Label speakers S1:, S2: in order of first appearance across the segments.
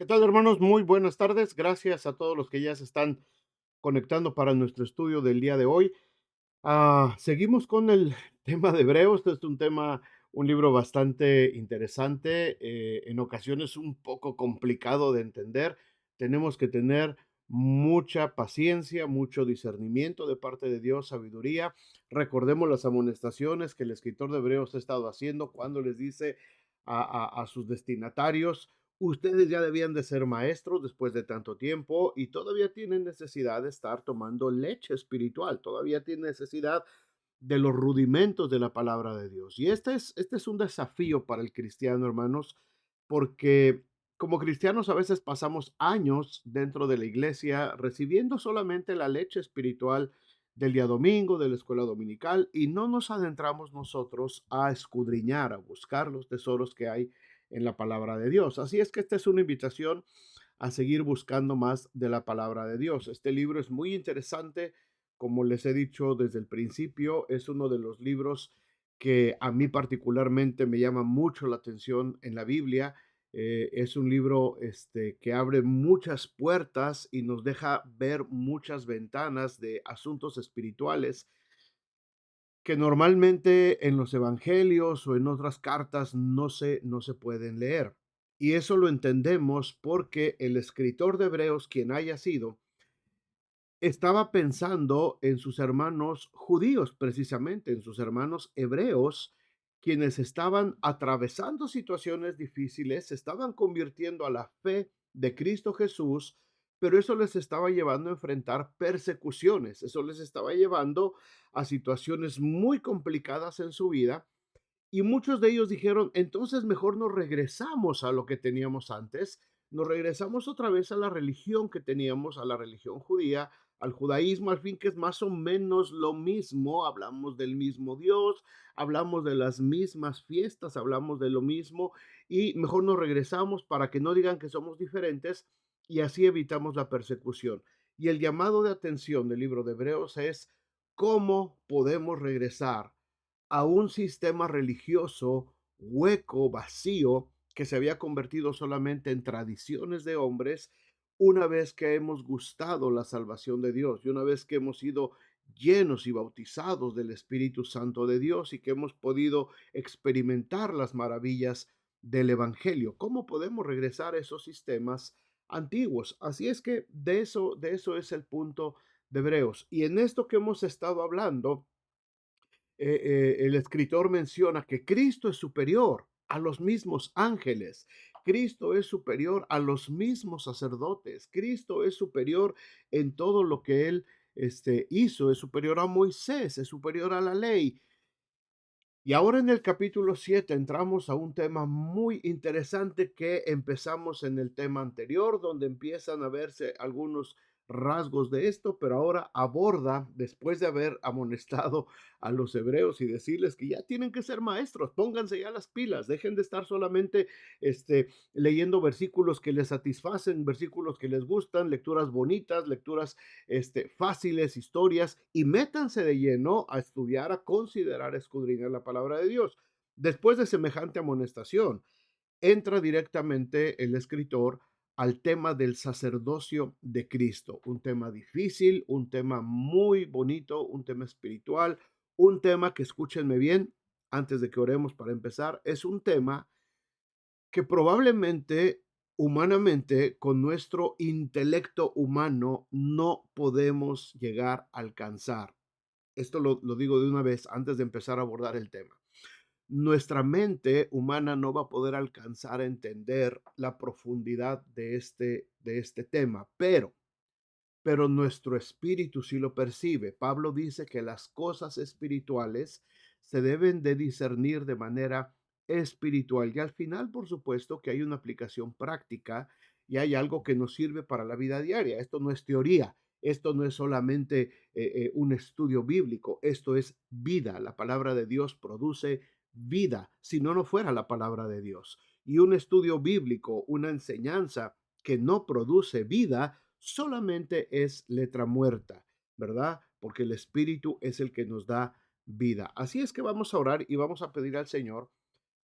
S1: ¿Qué tal, hermanos? Muy buenas tardes. Gracias a todos los que ya se están conectando para nuestro estudio del día de hoy. Seguimos con el tema de Hebreos. Este es un tema, un libro bastante interesante, en ocasiones un poco complicado de entender. Tenemos que tener mucha paciencia, mucho discernimiento de parte de Dios, sabiduría. Recordemos las amonestaciones que el escritor de Hebreos ha estado haciendo cuando les dice a sus destinatarios: ustedes ya debían de ser maestros después de tanto tiempo y todavía tienen necesidad de estar tomando leche espiritual, todavía tienen necesidad de los rudimentos de la palabra de Dios. Y este es un desafío para el cristiano, hermanos, porque como cristianos a veces pasamos años dentro de la iglesia recibiendo solamente la leche espiritual del día domingo, de la escuela dominical, y no nos adentramos nosotros a escudriñar, a buscar los tesoros que hay en la palabra de Dios. Así es que esta es una invitación a seguir buscando más de la palabra de Dios. Este libro es muy interesante, como les he dicho desde el principio, es uno de los libros que a mí particularmente me llama mucho la atención en la Biblia. Es un libro que abre muchas puertas y nos deja ver muchas ventanas de asuntos espirituales que normalmente en los evangelios o en otras cartas no se pueden leer. Y eso lo entendemos porque el escritor de Hebreos, quien haya sido, estaba pensando en sus hermanos judíos, precisamente, en sus hermanos hebreos, quienes estaban atravesando situaciones difíciles, se estaban convirtiendo a la fe de Cristo Jesús, pero eso les estaba llevando a enfrentar persecuciones, eso les estaba llevando a situaciones muy complicadas en su vida, y muchos de ellos dijeron: entonces mejor nos regresamos a lo que teníamos antes, nos regresamos otra vez a la religión que teníamos, a la religión judía, al judaísmo, al fin, que es más o menos lo mismo, hablamos del mismo Dios, hablamos de las mismas fiestas, hablamos de lo mismo, y mejor nos regresamos para que no digan que somos diferentes, y así evitamos la persecución. Y el llamado de atención del libro de Hebreos es: ¿cómo podemos regresar a un sistema religioso hueco, vacío, que se había convertido solamente en tradiciones de hombres, una vez que hemos gustado la salvación de Dios y una vez que hemos sido llenos y bautizados del Espíritu Santo de Dios y que hemos podido experimentar las maravillas del Evangelio? ¿Cómo podemos regresar a esos sistemas antiguos? Así es que de eso es el punto de Hebreos. Y en esto que hemos estado hablando, el escritor menciona que Cristo es superior a los mismos ángeles, Cristo es superior a los mismos sacerdotes, Cristo es superior en todo lo que él hizo, es superior a Moisés, es superior a la ley. Y ahora en el capítulo 7 entramos a un tema muy interesante que empezamos en el tema anterior, donde empiezan a verse algunos rasgos de esto, pero ahora aborda, después de haber amonestado a los hebreos y decirles que ya tienen que ser maestros, pónganse ya las pilas, dejen de estar solamente leyendo versículos que les satisfacen, versículos que les gustan, lecturas bonitas, lecturas fáciles, historias, y métanse de lleno a estudiar, a considerar, a escudriñar la palabra de Dios. Después de semejante amonestación, entra directamente el escritor al tema del sacerdocio de Cristo, un tema difícil, un tema muy bonito, un tema espiritual, un tema que, escúchenme bien, antes de que oremos para empezar, es un tema que probablemente, humanamente, con nuestro intelecto humano, no podemos llegar a alcanzar. Esto lo digo de una vez antes de empezar a abordar el tema. Nuestra mente humana no va a poder alcanzar a entender la profundidad de este tema, pero nuestro espíritu sí lo percibe. Pablo dice que las cosas espirituales se deben de discernir de manera espiritual. Y al final, por supuesto, que hay una aplicación práctica y hay algo que nos sirve para la vida diaria. Esto no es teoría, esto no es solamente un estudio bíblico, esto es vida. La palabra de Dios produce vida, si no, no fuera la palabra de Dios. Y un estudio bíblico, una enseñanza que no produce vida, solamente es letra muerta, ¿verdad? Porque el Espíritu es el que nos da vida. Así es que vamos a orar y vamos a pedir al Señor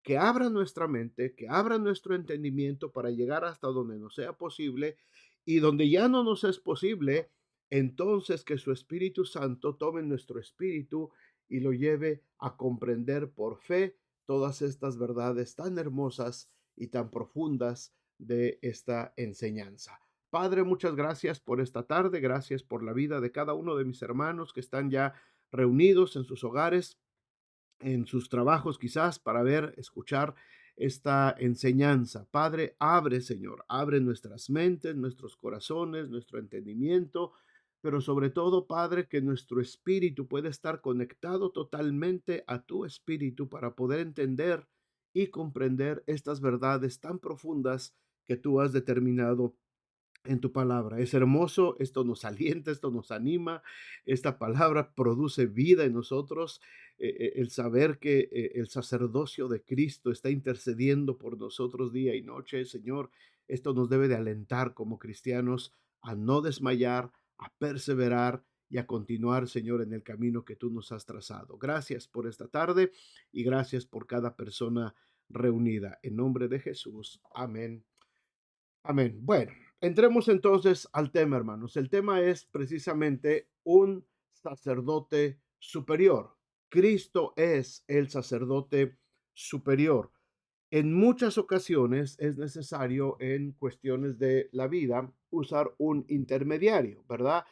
S1: que abra nuestra mente, que abra nuestro entendimiento para llegar hasta donde nos sea posible, y donde ya no nos es posible, entonces que su Espíritu Santo tome nuestro espíritu y lo lleve a comprender por fe todas estas verdades tan hermosas y tan profundas de esta enseñanza. Padre, muchas gracias por esta tarde, gracias por la vida de cada uno de mis hermanos que están ya reunidos en sus hogares, en sus trabajos quizás, para ver, escuchar esta enseñanza. Padre, abre, Señor, abre nuestras mentes, nuestros corazones, nuestro entendimiento, pero sobre todo, Padre, que nuestro espíritu pueda estar conectado totalmente a tu espíritu para poder entender y comprender estas verdades tan profundas que tú has determinado en tu palabra. Es hermoso, esto nos alienta, esto nos anima, esta palabra produce vida en nosotros, el saber que el sacerdocio de Cristo está intercediendo por nosotros día y noche, Señor, esto nos debe de alentar como cristianos a no desmayar, a perseverar y a continuar, Señor, en el camino que tú nos has trazado. Gracias por esta tarde y gracias por cada persona reunida. En nombre de Jesús. Amén. Amén. Bueno, entremos entonces al tema, hermanos. El tema es precisamente un sacerdote superior. Cristo es el sacerdote superior. En muchas ocasiones es necesario en cuestiones de la vida usar un intermediario, ¿verdad?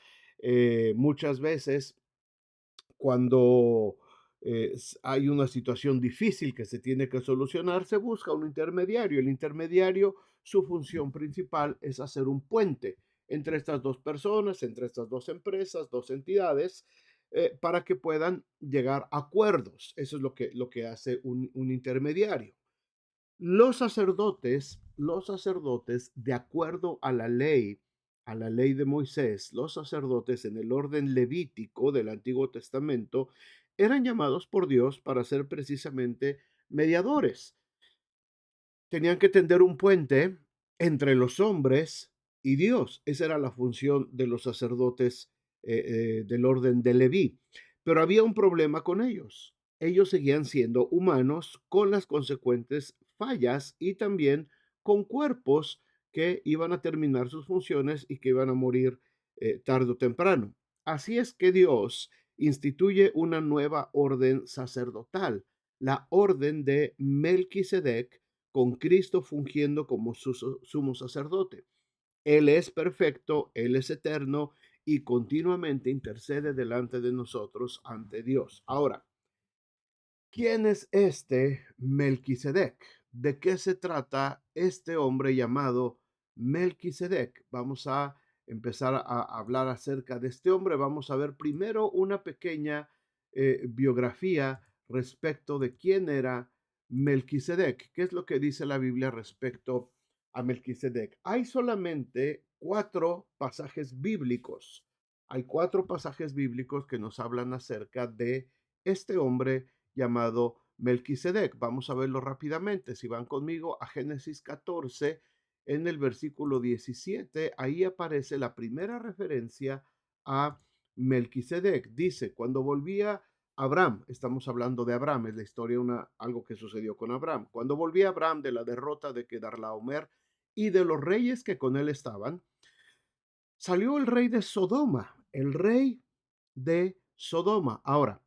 S1: Muchas veces cuando hay una situación difícil que se tiene que solucionar, se busca un intermediario. El intermediario, su función principal es hacer un puente entre estas dos personas, entre estas dos empresas, dos entidades, para que puedan llegar a acuerdos. Eso es lo que hace un intermediario. Los sacerdotes, de acuerdo a la ley de Moisés, los sacerdotes en el orden levítico del Antiguo Testamento eran llamados por Dios para ser precisamente mediadores. Tenían que tender un puente entre los hombres y Dios. Esa era la función de los sacerdotes del orden de Leví. Pero había un problema con ellos. Ellos seguían siendo humanos con las consecuentes fallas y también con cuerpos que iban a terminar sus funciones y que iban a morir tarde o temprano. Así es que Dios instituye una nueva orden sacerdotal, la orden de Melquisedec, con Cristo fungiendo como sumo sacerdote. Él es perfecto, Él es eterno y continuamente intercede delante de nosotros ante Dios. Ahora, ¿quién es este Melquisedec? ¿De qué se trata este hombre llamado Melquisedec? Vamos a empezar a hablar acerca de este hombre. Vamos a ver primero una pequeña biografía respecto de quién era Melquisedec. ¿Qué es lo que dice la Biblia respecto a Melquisedec? Hay solamente cuatro pasajes bíblicos. Hay cuatro pasajes bíblicos que nos hablan acerca de este hombre llamado Melquisedec. Vamos a verlo rápidamente. Si van conmigo a Génesis 14, en el versículo 17, ahí aparece la primera referencia a Melquisedec. Dice, cuando volvía Abraham, estamos hablando de Abraham, es la historia, algo que sucedió con Abraham. Cuando volvía Abraham de la derrota de Kedarlaomer y de los reyes que con él estaban, salió el rey de Sodoma, el rey de Sodoma. Ahora,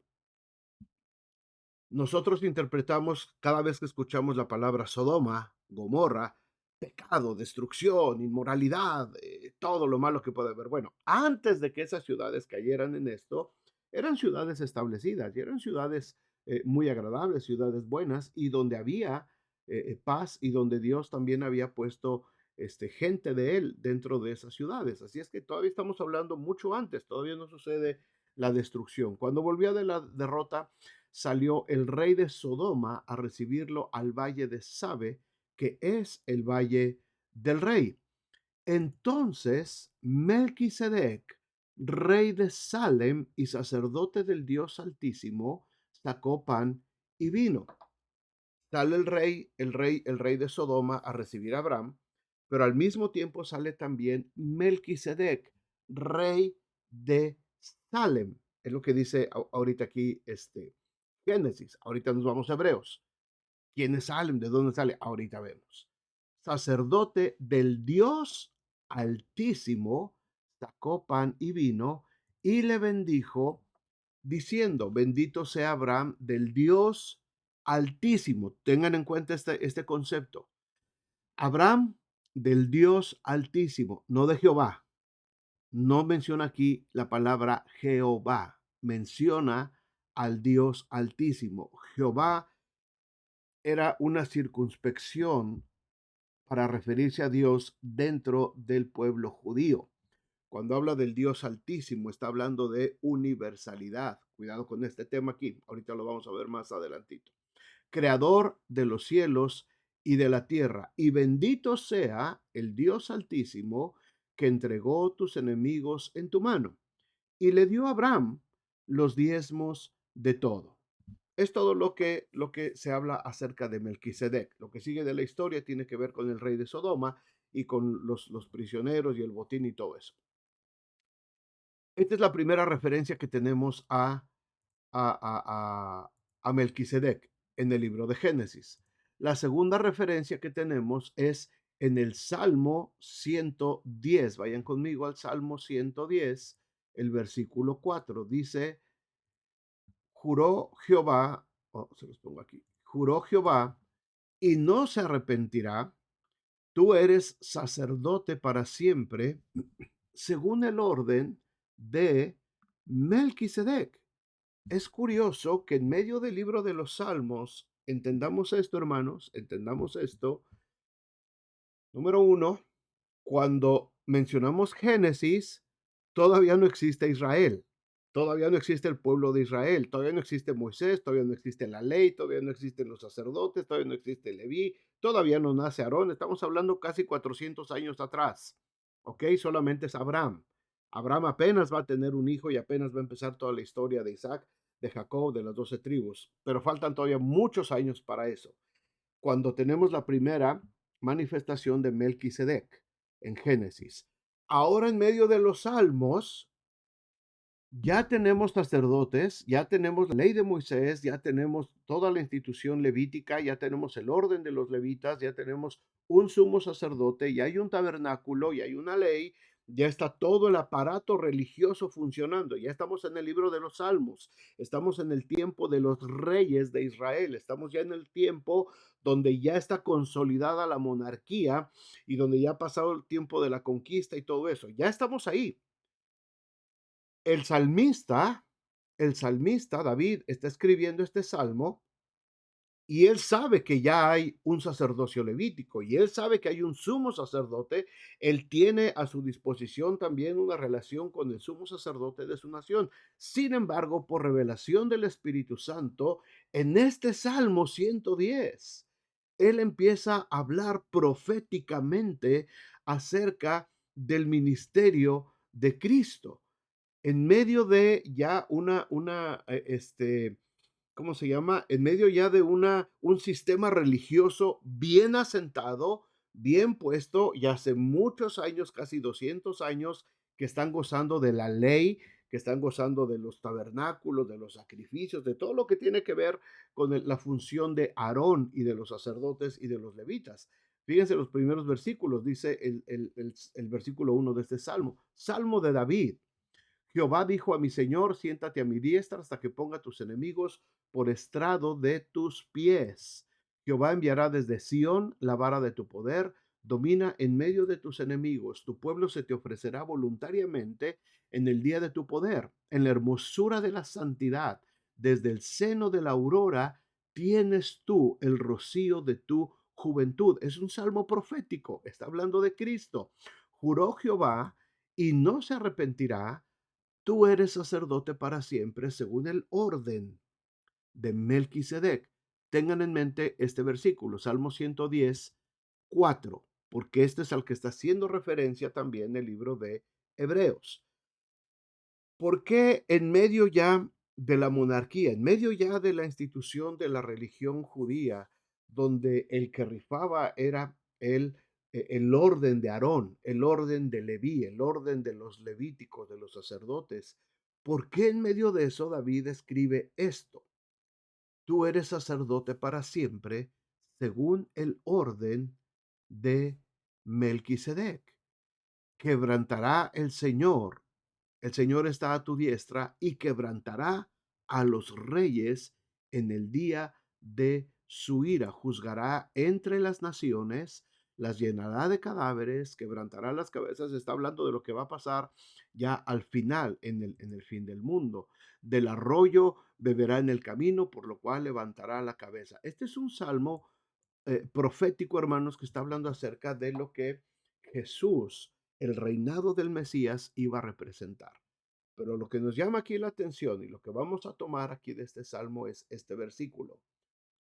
S1: nosotros interpretamos cada vez que escuchamos la palabra Sodoma, Gomorra, pecado, destrucción, inmoralidad, todo lo malo que puede haber. Bueno, antes de que esas ciudades cayeran en esto, eran ciudades establecidas y eran ciudades muy agradables, ciudades buenas y donde había paz y donde Dios también había puesto gente de él dentro de esas ciudades. Así es que todavía estamos hablando mucho antes, todavía no sucede la destrucción. Cuando volvió de la derrota, salió el rey de Sodoma a recibirlo al valle de Sabe, que es el valle del rey. Entonces Melquisedec, rey de Salem y sacerdote del Dios Altísimo, sacó pan y vino. Sale el rey de Sodoma a recibir a Abraham, pero al mismo tiempo sale también Melquisedec, rey de Salem. Es lo que dice ahorita aquí Génesis. Ahorita nos vamos a Hebreos. ¿Quién es Salem? ¿De dónde sale? Ahorita vemos. Sacerdote del Dios Altísimo, sacó pan y vino y le bendijo, diciendo, bendito sea Abraham del Dios Altísimo. Tengan en cuenta este concepto. Abraham del Dios Altísimo, no de Jehová. No menciona aquí la palabra Jehová, menciona al Dios Altísimo. Jehová era una circunspección para referirse a Dios dentro del pueblo judío. Cuando habla del Dios Altísimo, está hablando de universalidad. Cuidado con este tema aquí, ahorita lo vamos a ver más adelantito. Creador de los cielos y de la tierra, y bendito sea el Dios Altísimo que entregó tus enemigos en tu mano, y le dio a Abraham los diezmos de todo. Es todo lo que se habla acerca de Melquisedec. Lo que sigue de la historia tiene que ver con el rey de Sodoma y con los prisioneros y el botín y todo eso. Esta es la primera referencia que tenemos a Melquisedec en el libro de Génesis. La segunda referencia que tenemos es en el Salmo 110. Vayan conmigo al Salmo 110, el versículo 4. Dice, juró Jehová, se los pongo aquí, juró Jehová y no se arrepentirá, tú eres sacerdote para siempre, según el orden de Melquisedec. Es curioso que en medio del libro de los Salmos, entendamos esto, hermanos, entendamos esto. Número uno, cuando mencionamos Génesis, todavía no existe Israel, todavía no existe el pueblo de Israel, todavía no existe Moisés, todavía no existe la ley, todavía no existen los sacerdotes, todavía no existe Leví, todavía no nace Aarón, estamos hablando casi 400 años atrás, ¿ok? Solamente es Abraham. Abraham apenas va a tener un hijo y apenas va a empezar toda la historia de Isaac, de Jacob, de las 12 tribus, pero faltan todavía muchos años para eso cuando tenemos la primera manifestación de Melquisedec en Génesis. Ahora en medio de los salmos, ya tenemos sacerdotes, ya tenemos la ley de Moisés, ya tenemos toda la institución levítica, ya tenemos el orden de los levitas, ya tenemos un sumo sacerdote, ya hay un tabernáculo, ya hay una ley, ya está todo el aparato religioso funcionando, ya estamos en el libro de los Salmos, estamos en el tiempo de los reyes de Israel, estamos ya en el tiempo donde ya está consolidada la monarquía y donde ya ha pasado el tiempo de la conquista y todo eso, ya estamos ahí. El salmista, el salmista David está escribiendo este salmo y él sabe que ya hay un sacerdocio levítico y él sabe que hay un sumo sacerdote. Él tiene a su disposición también una relación con el sumo sacerdote de su nación. Sin embargo, por revelación del Espíritu Santo, en este Salmo 110, él empieza a hablar proféticamente acerca del ministerio de Cristo en medio de ya ¿cómo se llama? En medio ya de un sistema religioso bien asentado, bien puesto, y hace muchos años, casi 200 años, que están gozando de la ley, que están gozando de los tabernáculos, de los sacrificios, de todo lo que tiene que ver con la función de Aarón y de los sacerdotes y de los levitas. Fíjense los primeros versículos, dice el versículo 1 de este salmo, Salmo de David. Jehová dijo a mi Señor, siéntate a mi diestra hasta que ponga tus enemigos por estrado de tus pies. Jehová enviará desde Sión la vara de tu poder, domina en medio de tus enemigos. Tu pueblo se te ofrecerá voluntariamente en el día de tu poder, en la hermosura de la santidad. Desde el seno de la aurora tienes tú el rocío de tu juventud. Es un salmo profético, está hablando de Cristo. Juró Jehová y no se arrepentirá, tú eres sacerdote para siempre según el orden de Melquisedec. Tengan en mente este versículo, Salmo 110, 4, porque este es al que está haciendo referencia también el libro de Hebreos. ¿Por qué en medio ya de la monarquía, en medio ya de la institución de la religión judía, donde el que rifaba era el orden de Aarón, el orden de Leví, el orden de los levíticos, de los sacerdotes? ¿Por qué en medio de eso David escribe esto? Tú eres sacerdote para siempre, según el orden de Melquisedec. Quebrantará el Señor está a tu diestra y quebrantará a los reyes en el día de su ira. Juzgará entre las naciones, las llenará de cadáveres, quebrantará las cabezas. Está hablando de lo que va a pasar ya al final, en el fin del mundo. Del arroyo beberá en el camino, por lo cual levantará la cabeza. Este es un salmo profético, hermanos, que está hablando acerca de lo que Jesús, el reinado del Mesías, iba a representar. Pero lo que nos llama aquí la atención y lo que vamos a tomar aquí de este salmo es este versículo.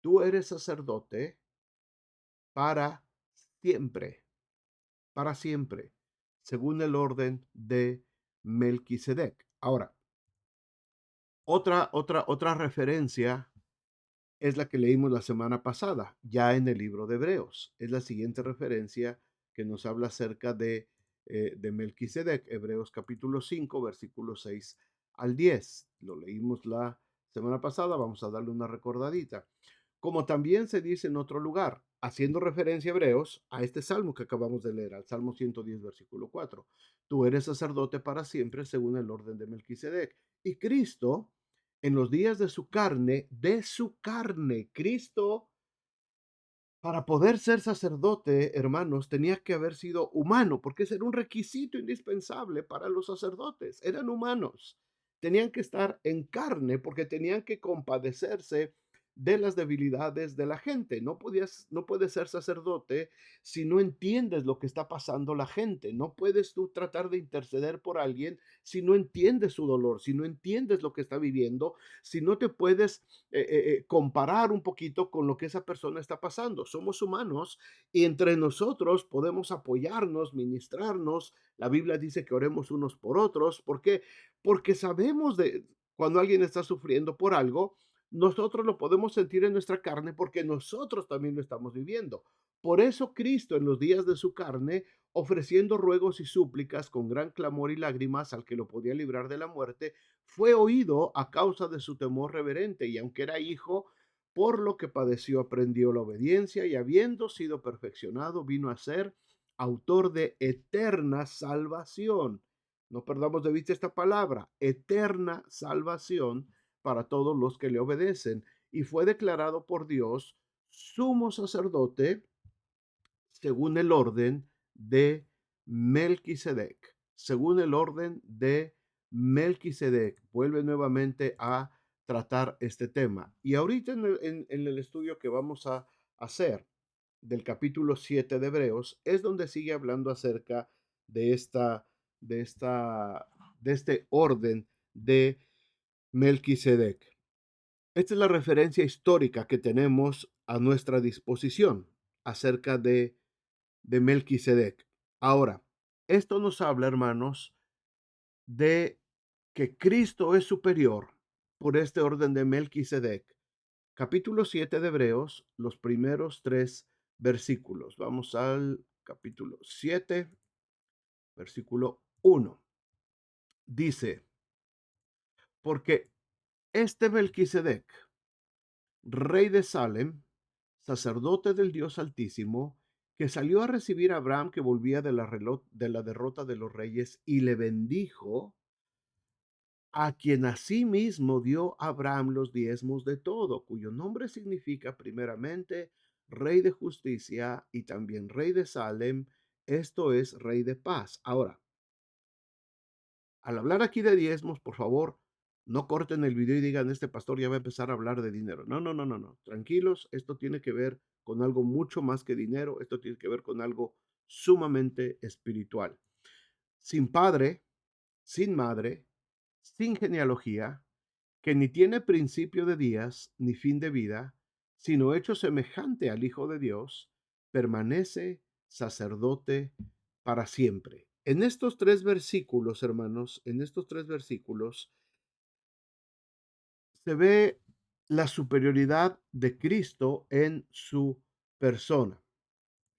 S1: Tú eres sacerdote para siempre, para siempre, según el orden de Melquisedec. Ahora, otra referencia es la que leímos la semana pasada, ya en el libro de Hebreos. Es la siguiente referencia que nos habla acerca de Melquisedec, Hebreos capítulo 5, versículos 6 al 10. Lo leímos la semana pasada, vamos a darle una recordadita. Como también se dice en otro lugar, haciendo referencia a Hebreos, a este salmo que acabamos de leer, al Salmo 110, versículo 4. Tú eres sacerdote para siempre según el orden de Melquisedec. Y Cristo, en los días de su carne, Cristo, para poder ser sacerdote, hermanos, tenía que haber sido humano, porque ese era un requisito indispensable para los sacerdotes. Eran humanos. Tenían que estar en carne porque tenían que compadecerse de las debilidades de la gente. No puedes ser sacerdote si no entiendes lo que está pasando la gente. No puedes tú tratar de interceder por alguien si no entiendes su dolor, si no entiendes lo que está viviendo, si no te puedes comparar un poquito con lo que esa persona está pasando. Somos humanos y entre nosotros podemos apoyarnos, ministrarnos. La Biblia dice que oremos unos por otros. ¿Por qué? Porque sabemos de cuando alguien está sufriendo por algo, nosotros lo podemos sentir en nuestra carne porque nosotros también lo estamos viviendo. Por eso Cristo en los días de su carne, ofreciendo ruegos y súplicas con gran clamor y lágrimas al que lo podía librar de la muerte, fue oído a causa de su temor reverente, y aunque era hijo, por lo que padeció aprendió la obediencia, y habiendo sido perfeccionado, vino a ser autor de eterna salvación. No perdamos de vista esta palabra, eterna salvación para todos los que le obedecen, y fue declarado por Dios sumo sacerdote según el orden de Melquisedec, según el orden de Melquisedec. Vuelve nuevamente a tratar este tema. Y ahorita en el estudio que vamos a hacer del capítulo 7 de Hebreos, es donde sigue hablando acerca de de esta, de este orden de Melquisedec. Esta es la referencia histórica que tenemos a nuestra disposición acerca de Melquisedec. Ahora, esto nos habla, hermanos, de que Cristo es superior por este orden de Melquisedec. Capítulo 7 de Hebreos, los primeros tres versículos. Vamos al capítulo 7, versículo 1. Dice, porque este Melquisedec, rey de Salem, sacerdote del Dios Altísimo, que salió a recibir a Abraham que volvía de la derrota de los reyes y le bendijo, a quien asimismo dio Abraham los diezmos de todo, cuyo nombre significa primeramente Rey de Justicia y también Rey de Salem, esto es Rey de Paz. Ahora, al hablar aquí de diezmos, por favor, no corten el video y digan, este pastor ya va a empezar a hablar de dinero. No, no, no, no, no. Tranquilos, esto tiene que ver con algo mucho más que dinero, esto tiene que ver con algo sumamente espiritual. Sin padre, sin madre, sin genealogía, que ni tiene principio de días ni fin de vida, sino hecho semejante al Hijo de Dios, permanece sacerdote para siempre. En estos tres versículos, hermanos, en estos tres versículos se ve la superioridad de Cristo en su persona.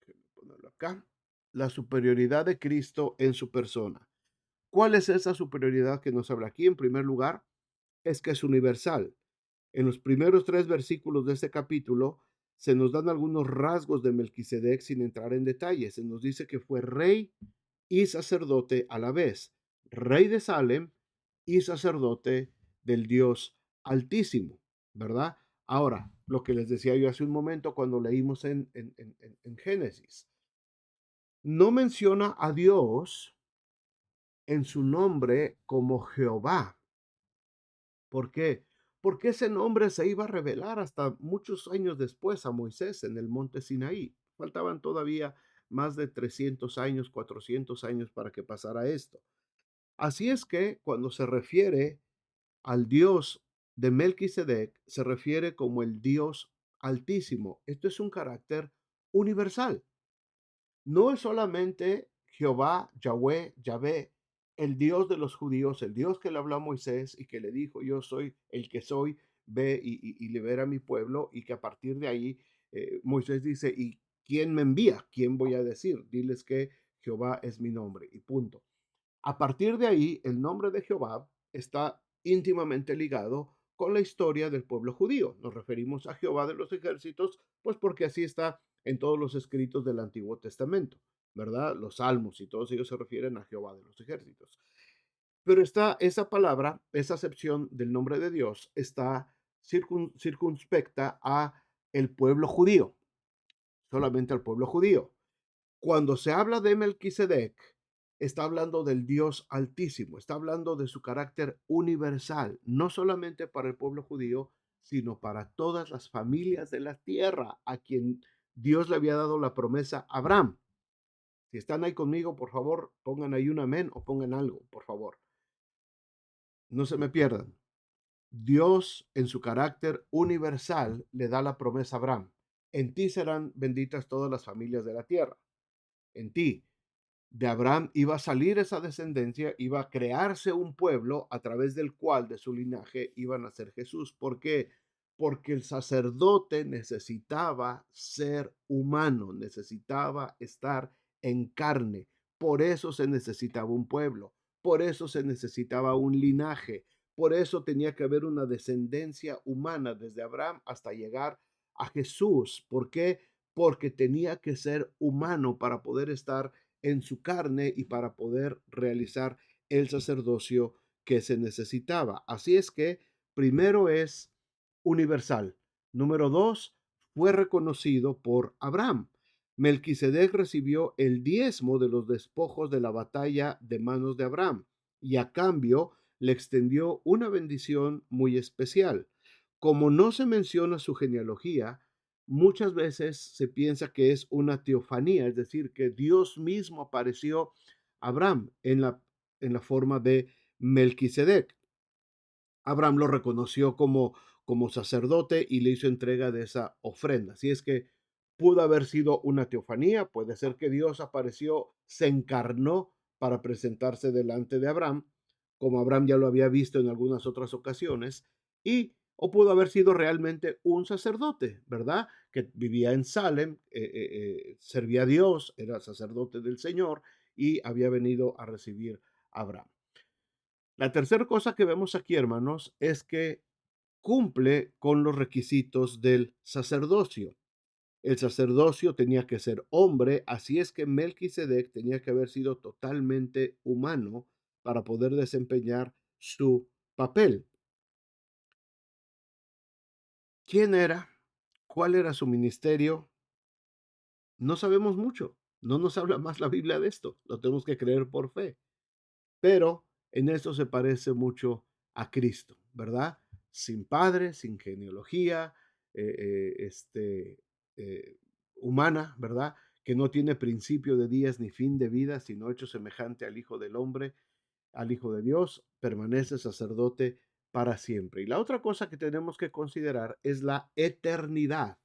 S1: Déjenme ponerlo acá. La superioridad de Cristo en su persona. ¿Cuál es esa superioridad que nos habla aquí? En primer lugar, es que es universal. En los primeros tres versículos de este capítulo se nos dan algunos rasgos de Melquisedec sin entrar en detalles. Se nos dice que fue rey y sacerdote a la vez, rey de Salem y sacerdote del Dios Altísimo, ¿verdad? Ahora, lo que les decía yo hace un momento cuando leímos en Génesis, no menciona a Dios en su nombre como Jehová. ¿Por qué? Porque ese nombre se iba a revelar hasta muchos años después a Moisés en el monte Sinaí. Faltaban todavía más de 300 años, 400 años para que pasara esto. Así es que cuando se refiere al Dios de Melquisedec, se refiere como el Dios Altísimo. Esto es un carácter universal. No es solamente Jehová, Yahweh, Yahvé, el Dios de los judíos, el Dios que le habló a Moisés y que le dijo, yo soy el que soy, ve y libera a mi pueblo, y que a partir de ahí Moisés dice, ¿y quién me envía? ¿Quién voy a decir? Diles que Jehová es mi nombre y punto. A partir de ahí, el nombre de Jehová está íntimamente ligado con la historia del pueblo judío. Nos referimos a Jehová de los ejércitos, pues porque así está en todos los escritos del Antiguo Testamento, ¿verdad? Los salmos y todos ellos se refieren a Jehová de los ejércitos. Pero está esa palabra, esa acepción del nombre de Dios está circunspecta a el pueblo judío, solamente al pueblo judío. Cuando se habla de Melquisedec, está hablando del Dios Altísimo, está hablando de su carácter universal, no solamente para el pueblo judío, sino para todas las familias de la tierra a quien Dios le había dado la promesa a Abraham. Si están ahí conmigo, por favor, pongan ahí un amén o pongan algo, por favor. No se me pierdan. Dios, en su carácter universal, le da la promesa a Abraham. En ti serán benditas todas las familias de la tierra. En ti, de Abraham iba a salir esa descendencia, iba a crearse un pueblo a través del cual de su linaje iba a nacer Jesús. ¿Por qué? Porque el sacerdote necesitaba ser humano, necesitaba estar en carne. Por eso se necesitaba un pueblo, por eso se necesitaba un linaje, por eso tenía que haber una descendencia humana desde Abraham hasta llegar a Jesús. ¿Por qué? Porque tenía que ser humano para poder estar en su carne y para poder realizar el sacerdocio que se necesitaba. Así es que primero es universal. Número dos, fue reconocido por Abraham. Melquisedec recibió el diezmo de los despojos de la batalla de manos de Abraham y a cambio le extendió una bendición muy especial. Como no se menciona su genealogía, muchas veces se piensa que es una teofanía, es decir, que Dios mismo apareció a Abraham en la forma de Melquisedec. Abraham lo reconoció como sacerdote y le hizo entrega de esa ofrenda. Así es que pudo haber sido una teofanía, puede ser que Dios apareció, se encarnó para presentarse delante de Abraham, como Abraham ya lo había visto en algunas otras ocasiones, o pudo haber sido realmente un sacerdote, ¿verdad? Que vivía en Salem, servía a Dios, era sacerdote del Señor y había venido a recibir a Abraham. La tercera cosa que vemos aquí, hermanos, es que cumple con los requisitos del sacerdocio. El sacerdocio tenía que ser hombre, así es que Melquisedec tenía que haber sido totalmente humano para poder desempeñar su papel. ¿Quién era? ¿Cuál era su ministerio? No sabemos mucho. No nos habla más la Biblia de esto. Lo tenemos que creer por fe. Pero en eso se parece mucho a Cristo, ¿verdad? Sin padre, sin genealogía, eh, eh, este, eh, humana, ¿verdad? Que no tiene principio de días ni fin de vida, sino hecho semejante al Hijo del Hombre, al Hijo de Dios, permanece sacerdote para siempre. Y la otra cosa que tenemos que considerar es la eternidad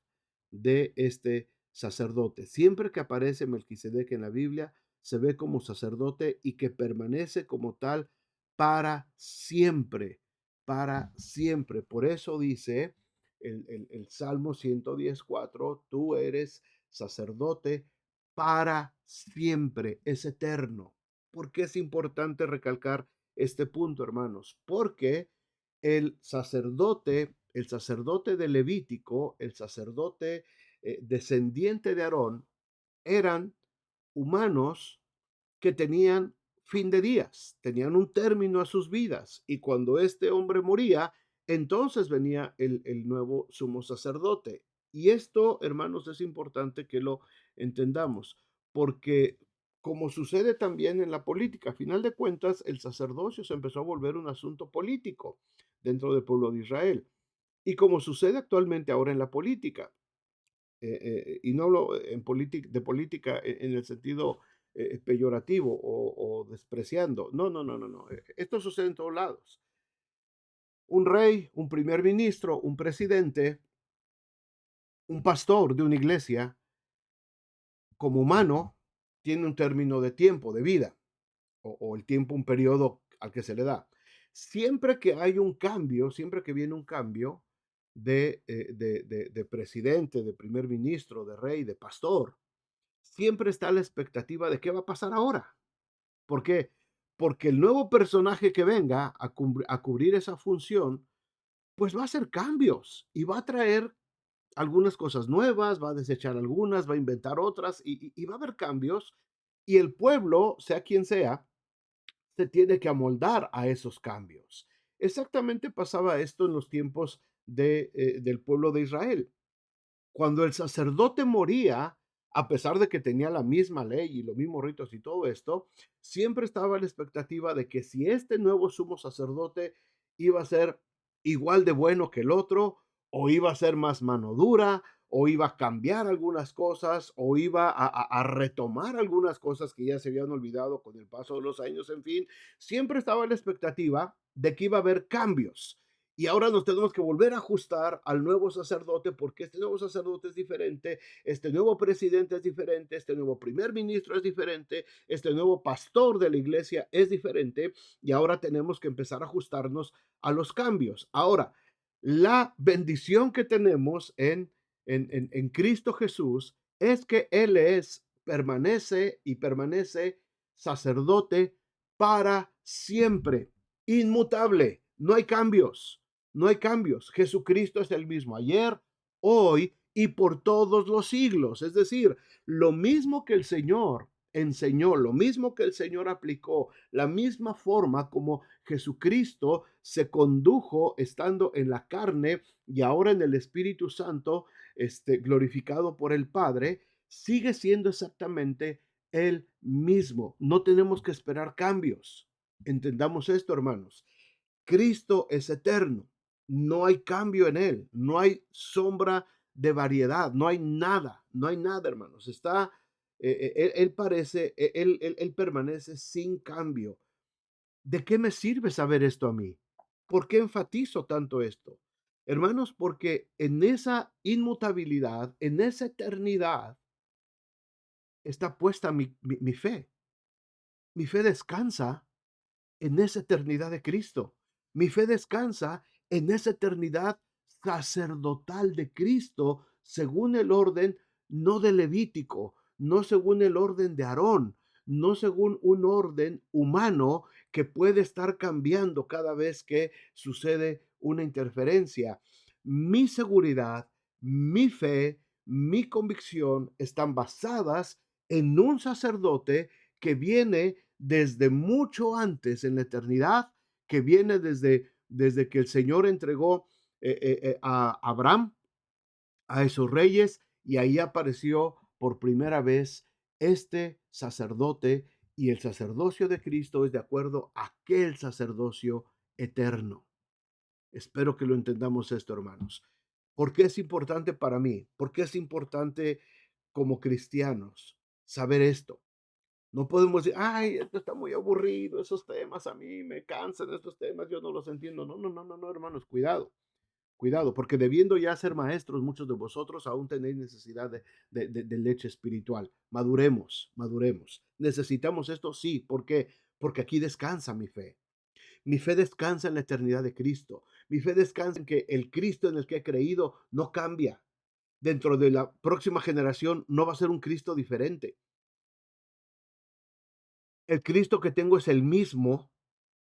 S1: de este sacerdote. Siempre que aparece Melquisedec en la Biblia, se ve como sacerdote y que permanece como tal para siempre, para siempre. Por eso dice el Salmo 114, tú eres sacerdote para siempre, es eterno. ¿Por qué es importante recalcar este punto, hermanos? Porque el sacerdote de Levítico, el sacerdote descendiente de Aarón, eran humanos que tenían fin de días, tenían un término a sus vidas. Y cuando este hombre moría, entonces venía el nuevo sumo sacerdote. Y esto, hermanos, es importante que lo entendamos, porque como sucede también en la política, a final de cuentas, el sacerdocio se empezó a volver un asunto político dentro del pueblo de Israel. Y como sucede actualmente ahora en la política, y no hablo de política en el sentido peyorativo o despreciando. No, no, no, no, no. Esto sucede en todos lados. Un rey, un primer ministro, un presidente, un pastor de una iglesia, como humano, tiene un término de tiempo, de vida, o el tiempo, un periodo al que se le da. Siempre que hay un cambio, siempre que viene un cambio de presidente, de primer ministro, de rey, de pastor, siempre está la expectativa de qué va a pasar ahora. ¿Por qué? Porque el nuevo personaje que venga a cubrir esa función, pues va a hacer cambios y va a traer algunas cosas nuevas, va a desechar algunas, va a inventar otras y va a haber cambios. Y el pueblo, sea quien sea, se tiene que amoldar a esos cambios. Exactamente pasaba esto en los tiempos del pueblo de Israel. Cuando el sacerdote moría, a pesar de que tenía la misma ley y los mismos ritos y todo esto, siempre estaba la expectativa de que si este nuevo sumo sacerdote iba a ser igual de bueno que el otro, o iba a ser más mano dura, o iba a cambiar algunas cosas, o iba a retomar algunas cosas que ya se habían olvidado con el paso de los años, en fin, siempre estaba la expectativa de que iba a haber cambios. Y ahora nos tenemos que volver a ajustar al nuevo sacerdote porque este nuevo sacerdote es diferente, este nuevo presidente es diferente, este nuevo primer ministro es diferente, este nuevo pastor de la iglesia es diferente y ahora tenemos que empezar a ajustarnos a los cambios. Ahora, la bendición que tenemos en Cristo Jesús es que Él permanece y permanece sacerdote para siempre, inmutable, no hay cambios. No hay cambios. Jesucristo es el mismo ayer, hoy y por todos los siglos. Es decir, lo mismo que el Señor enseñó, lo mismo que el Señor aplicó, la misma forma como Jesucristo se condujo estando en la carne y ahora en el Espíritu Santo, glorificado por el Padre, sigue siendo exactamente el mismo. No tenemos que esperar cambios. Entendamos esto, hermanos. Cristo es eterno, no hay cambio en él, no hay sombra de variedad, no hay nada, no hay nada, hermanos. Él parece, él permanece sin cambio. ¿De qué me sirve saber esto a mí? ¿Por qué enfatizo tanto esto? Hermanos, porque en esa inmutabilidad, en esa eternidad, está puesta mi fe. Mi fe descansa en esa eternidad de Cristo. Mi fe descansa en esa eternidad sacerdotal de Cristo, según el orden no de Levítico, no según el orden de Aarón, no según un orden humano que puede estar cambiando cada vez que sucede una interferencia. Mi seguridad, mi fe, mi convicción están basadas en un sacerdote que viene desde mucho antes en la eternidad, que viene desde que el Señor entregó a Abraham, a esos reyes, y ahí apareció por primera vez este sacerdote, y el sacerdocio de Cristo es de acuerdo a aquel sacerdocio eterno. Espero que lo entendamos esto, hermanos. ¿Por qué es importante para mí? ¿Por qué es importante como cristianos saber esto? No podemos decir, ay, esto está muy aburrido, esos temas a mí me cansan, estos temas yo no los entiendo. No, no, no, no, no, hermanos, cuidado, cuidado, porque debiendo ya ser maestros, muchos de vosotros aún tenéis necesidad de leche espiritual. Maduremos, maduremos. ¿Necesitamos esto? Sí, ¿por qué? Porque aquí descansa mi fe. Mi fe descansa en la eternidad de Cristo. Mi fe descansa en que el Cristo en el que he creído no cambia. Dentro de la próxima generación no va a ser un Cristo diferente. El Cristo que tengo es el mismo,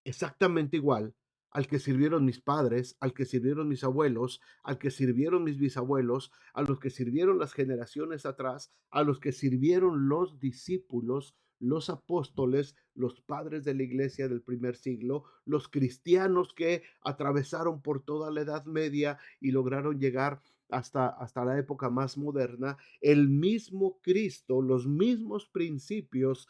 S1: exactamente igual, al que sirvieron mis padres, al que sirvieron mis abuelos, al que sirvieron mis bisabuelos, a los que sirvieron las generaciones atrás, a los que sirvieron los discípulos, los apóstoles, los padres de la iglesia del primer siglo, los cristianos que atravesaron por toda la Edad Media y lograron llegar hasta la época más moderna, el mismo Cristo, los mismos principios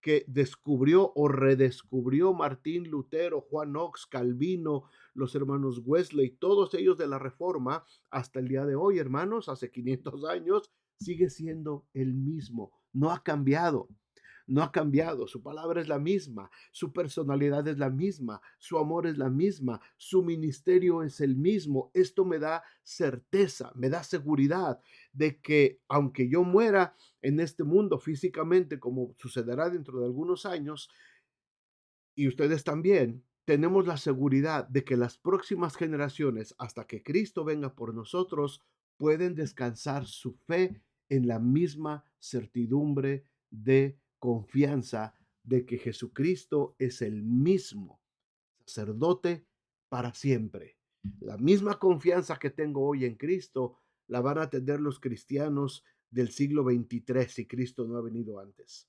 S1: que descubrió o redescubrió Martín Lutero, Juan Knox, Calvino, los hermanos Wesley, todos ellos de la Reforma, hasta el día de hoy, hermanos, hace 500 años, sigue siendo el mismo, no ha cambiado. No ha cambiado, su palabra es la misma, su personalidad es la misma, su amor es la misma, su ministerio es el mismo. Esto me da certeza, me da seguridad de que aunque yo muera en este mundo físicamente, como sucederá dentro de algunos años, y ustedes también, tenemos la seguridad de que las próximas generaciones, hasta que Cristo venga por nosotros, pueden descansar su fe en la misma certidumbre de confianza de que Jesucristo es el mismo sacerdote para siempre. La misma confianza que tengo hoy en Cristo la van a tener los cristianos del siglo XXIII si Cristo no ha venido antes.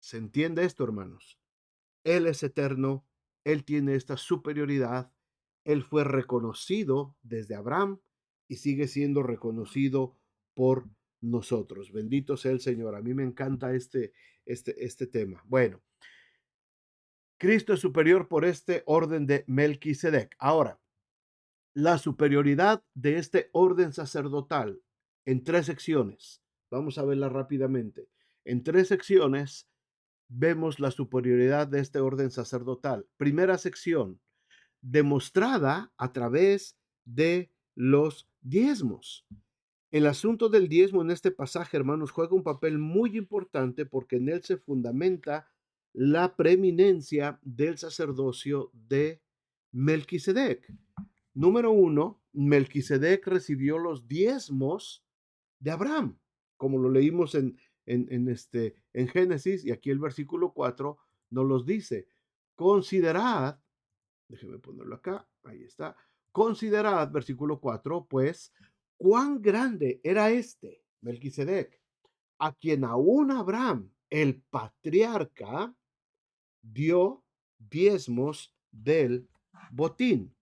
S1: ¿Se entiende esto, hermanos? Él es eterno, Él tiene esta superioridad, Él fue reconocido desde Abraham y sigue siendo reconocido por nosotros. Bendito sea el Señor. A mí me encanta este tema. Bueno, Cristo es superior por este orden de Melquisedec. Ahora, la superioridad de este orden sacerdotal en tres secciones. Vamos a verla rápidamente. En tres secciones vemos la superioridad de este orden sacerdotal. Primera sección, demostrada a través de los diezmos. El asunto del diezmo en este pasaje, hermanos, juega un papel muy importante porque en él se fundamenta la preeminencia del sacerdocio de Melquisedec. Número uno, Melquisedec recibió los diezmos de Abraham, como lo leímos en Génesis, y aquí el versículo 4 nos los dice. Considerad, déjeme ponerlo acá, ahí está. Considerad, versículo 4, pues, cuán grande era Melquisedec, a quien aún Abraham, el patriarca, dio diezmos del botín.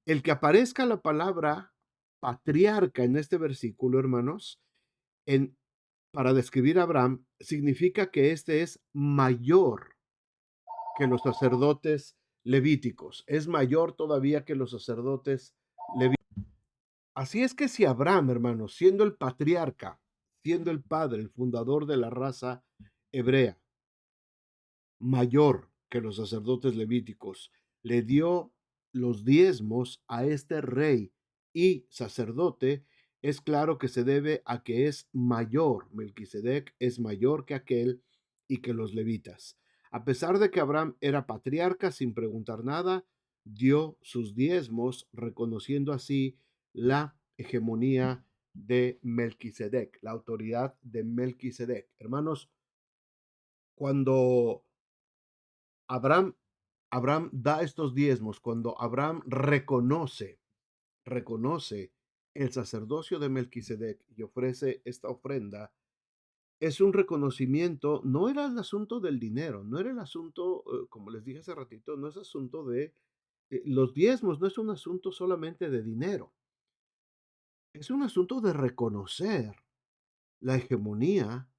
S1: El que aparezca la palabra patriarca en este versículo, hermanos, en, para describir a Abraham, significa que este es mayor que los sacerdotes levíticos, es mayor todavía que los sacerdotes levíticos. Así es que si Abraham, hermanos, siendo el patriarca, siendo el padre, el fundador de la raza hebrea, mayor que los sacerdotes levíticos, le dio los diezmos a este rey y sacerdote, es claro que se debe a que es mayor, Melquisedec es mayor que aquel y que los levitas. A pesar de que Abraham era patriarca sin preguntar nada, dio sus diezmos, reconociendo así la hegemonía de Melquisedec, la autoridad de Melquisedec. Hermanos, cuando Abraham, Abraham da estos diezmos, cuando Abraham reconoce el sacerdocio de Melquisedec y ofrece esta ofrenda, es un reconocimiento, no era el asunto del dinero, no era el asunto, como les dije hace ratito, no es asunto de los diezmos, no es un asunto solamente de dinero, es un asunto de reconocer la hegemonía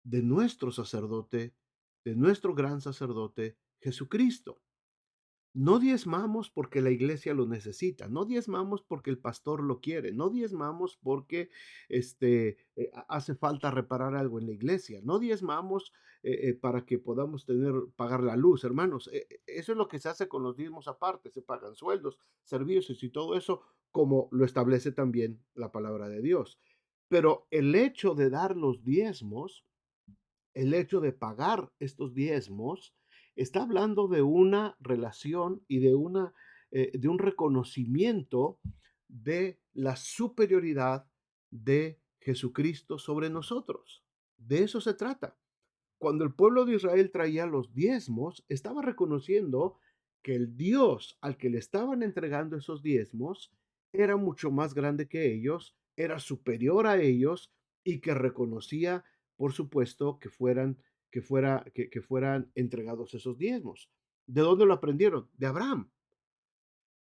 S1: de nuestro sacerdote, de nuestro gran sacerdote, Jesucristo. No diezmamos porque la iglesia lo necesita, no diezmamos porque el pastor lo quiere, no diezmamos porque hace falta reparar algo en la iglesia, no diezmamos para que podamos pagar la luz, hermanos. Eso es lo que se hace con los diezmos aparte, se pagan sueldos, servicios y todo eso, como lo establece también la palabra de Dios. Pero el hecho de dar los diezmos, el hecho de pagar estos diezmos, está hablando de una relación y de un reconocimiento de la superioridad de Jesucristo sobre nosotros. De eso se trata. cuando el pueblo de Israel traía los diezmos, estaba reconociendo que el Dios al que le estaban entregando esos diezmos era mucho más grande que ellos, era superior a ellos y que reconocía, por supuesto, que fueran entregados esos diezmos. ¿De dónde lo aprendieron? De Abraham.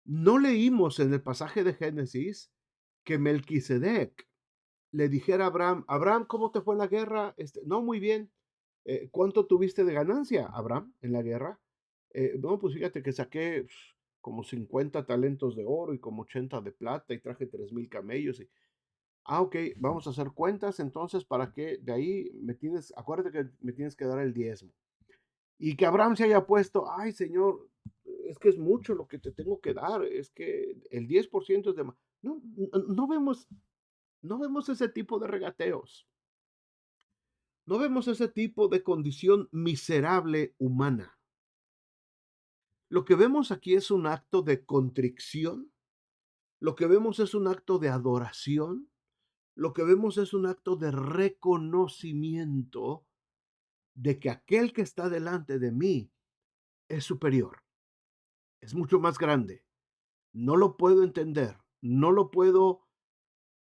S1: No leímos en el pasaje de Génesis que Melquisedec le dijera a Abraham, Abraham, ¿cómo te fue en la guerra? No, muy bien. ¿Cuánto tuviste de ganancia, Abraham, en la guerra? No, pues fíjate que saqué como 50 talentos de oro y como 80 de plata y traje 3,000 camellos. Ok, vamos a hacer cuentas entonces para que de ahí acuérdate que me tienes que dar el diezmo. Y que Abraham se haya puesto, ay Señor, es que es mucho lo que te tengo que dar, es que el 10% es de más. No, no vemos ese tipo de regateos. No vemos ese tipo de condición miserable humana. Lo que vemos aquí es un acto de contrición, lo que vemos es un acto de adoración, lo que vemos es un acto de reconocimiento de que aquel que está delante de mí es superior, es mucho más grande. No lo puedo entender, no lo puedo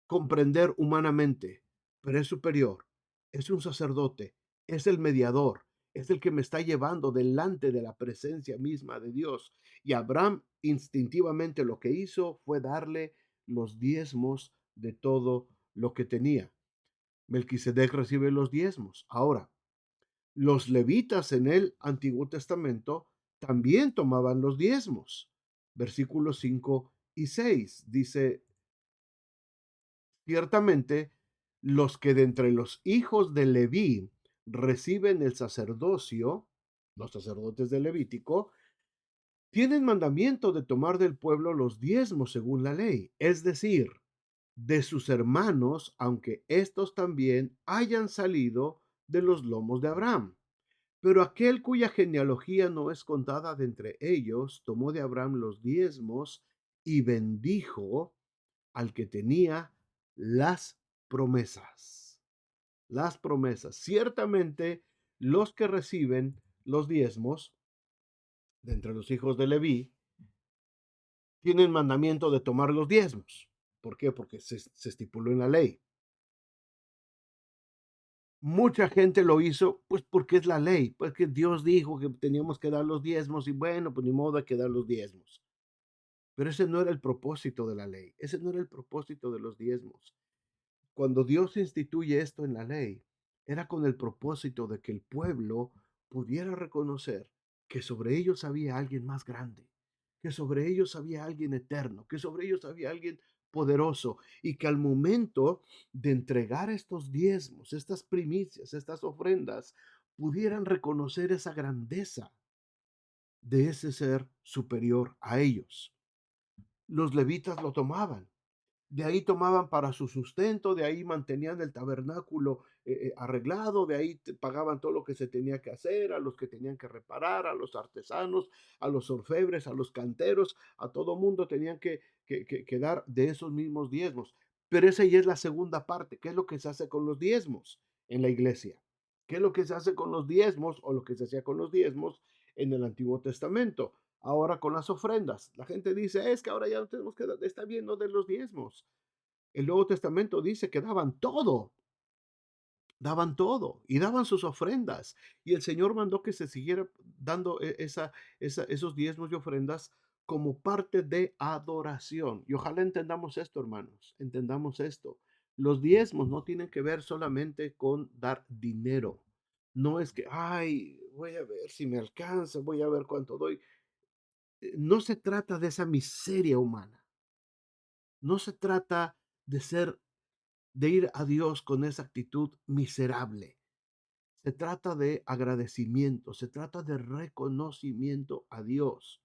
S1: comprender humanamente, pero es superior, es un sacerdote, es el mediador, es el que me está llevando delante de la presencia misma de Dios. Y Abraham instintivamente lo que hizo fue darle los diezmos de todo lo que tenía. Melquisedec recibe los diezmos. Ahora, los levitas en el Antiguo Testamento también tomaban los diezmos. Versículos 5 y 6 dice, ciertamente, los que de entre los hijos de Leví reciben el sacerdocio, los sacerdotes de Levítico, tienen mandamiento de tomar del pueblo los diezmos según la ley, es decir, de sus hermanos, aunque estos también hayan salido de los lomos de Abraham. Pero aquel cuya genealogía no es contada de entre ellos, tomó de Abraham los diezmos y bendijo al que tenía las promesas. Las promesas. Ciertamente, los que reciben los diezmos de entre los hijos de Leví tienen mandamiento de tomar los diezmos. ¿Por qué? Porque se estipuló en la ley. Mucha gente lo hizo, pues porque es la ley, pues que Dios dijo que teníamos que dar los diezmos y bueno, pues ni modo hay que dar los diezmos. Pero ese no era el propósito de la ley, ese no era el propósito de los diezmos. Cuando Dios instituye esto en la ley, era con el propósito de que el pueblo pudiera reconocer que sobre ellos había alguien más grande, que sobre ellos había alguien eterno, que sobre ellos había alguien poderoso y que al momento de entregar estos diezmos, estas primicias, estas ofrendas, pudieran reconocer esa grandeza de ese ser superior a ellos. Los levitas lo tomaban, de ahí tomaban para su sustento, de ahí mantenían el tabernáculo arreglado, de ahí pagaban todo lo que se tenía que hacer, a los que tenían que reparar, a los artesanos, a los orfebres, a los canteros, a todo mundo tenían que dar de esos mismos diezmos. Pero esa ya es la segunda parte. ¿Qué es lo que se hace con los diezmos en la iglesia? ¿Qué es lo que se hace con los diezmos o lo que se hacía con los diezmos en el Antiguo Testamento? Ahora con las ofrendas. La gente dice, es que ahora ya no tenemos que dar, está bien, no de los diezmos. El Nuevo Testamento dice que daban todo y daban sus ofrendas. Y el Señor mandó que se siguiera dando esos diezmos y ofrendas como parte de adoración. Y ojalá entendamos esto, hermanos, entendamos esto. Los diezmos no tienen que ver solamente con dar dinero. No es que, ay, voy a ver si me alcanza, voy a ver cuánto doy. No se trata de esa miseria humana. No se trata de de ir a Dios con esa actitud miserable. Se trata de agradecimiento, se trata de reconocimiento a Dios.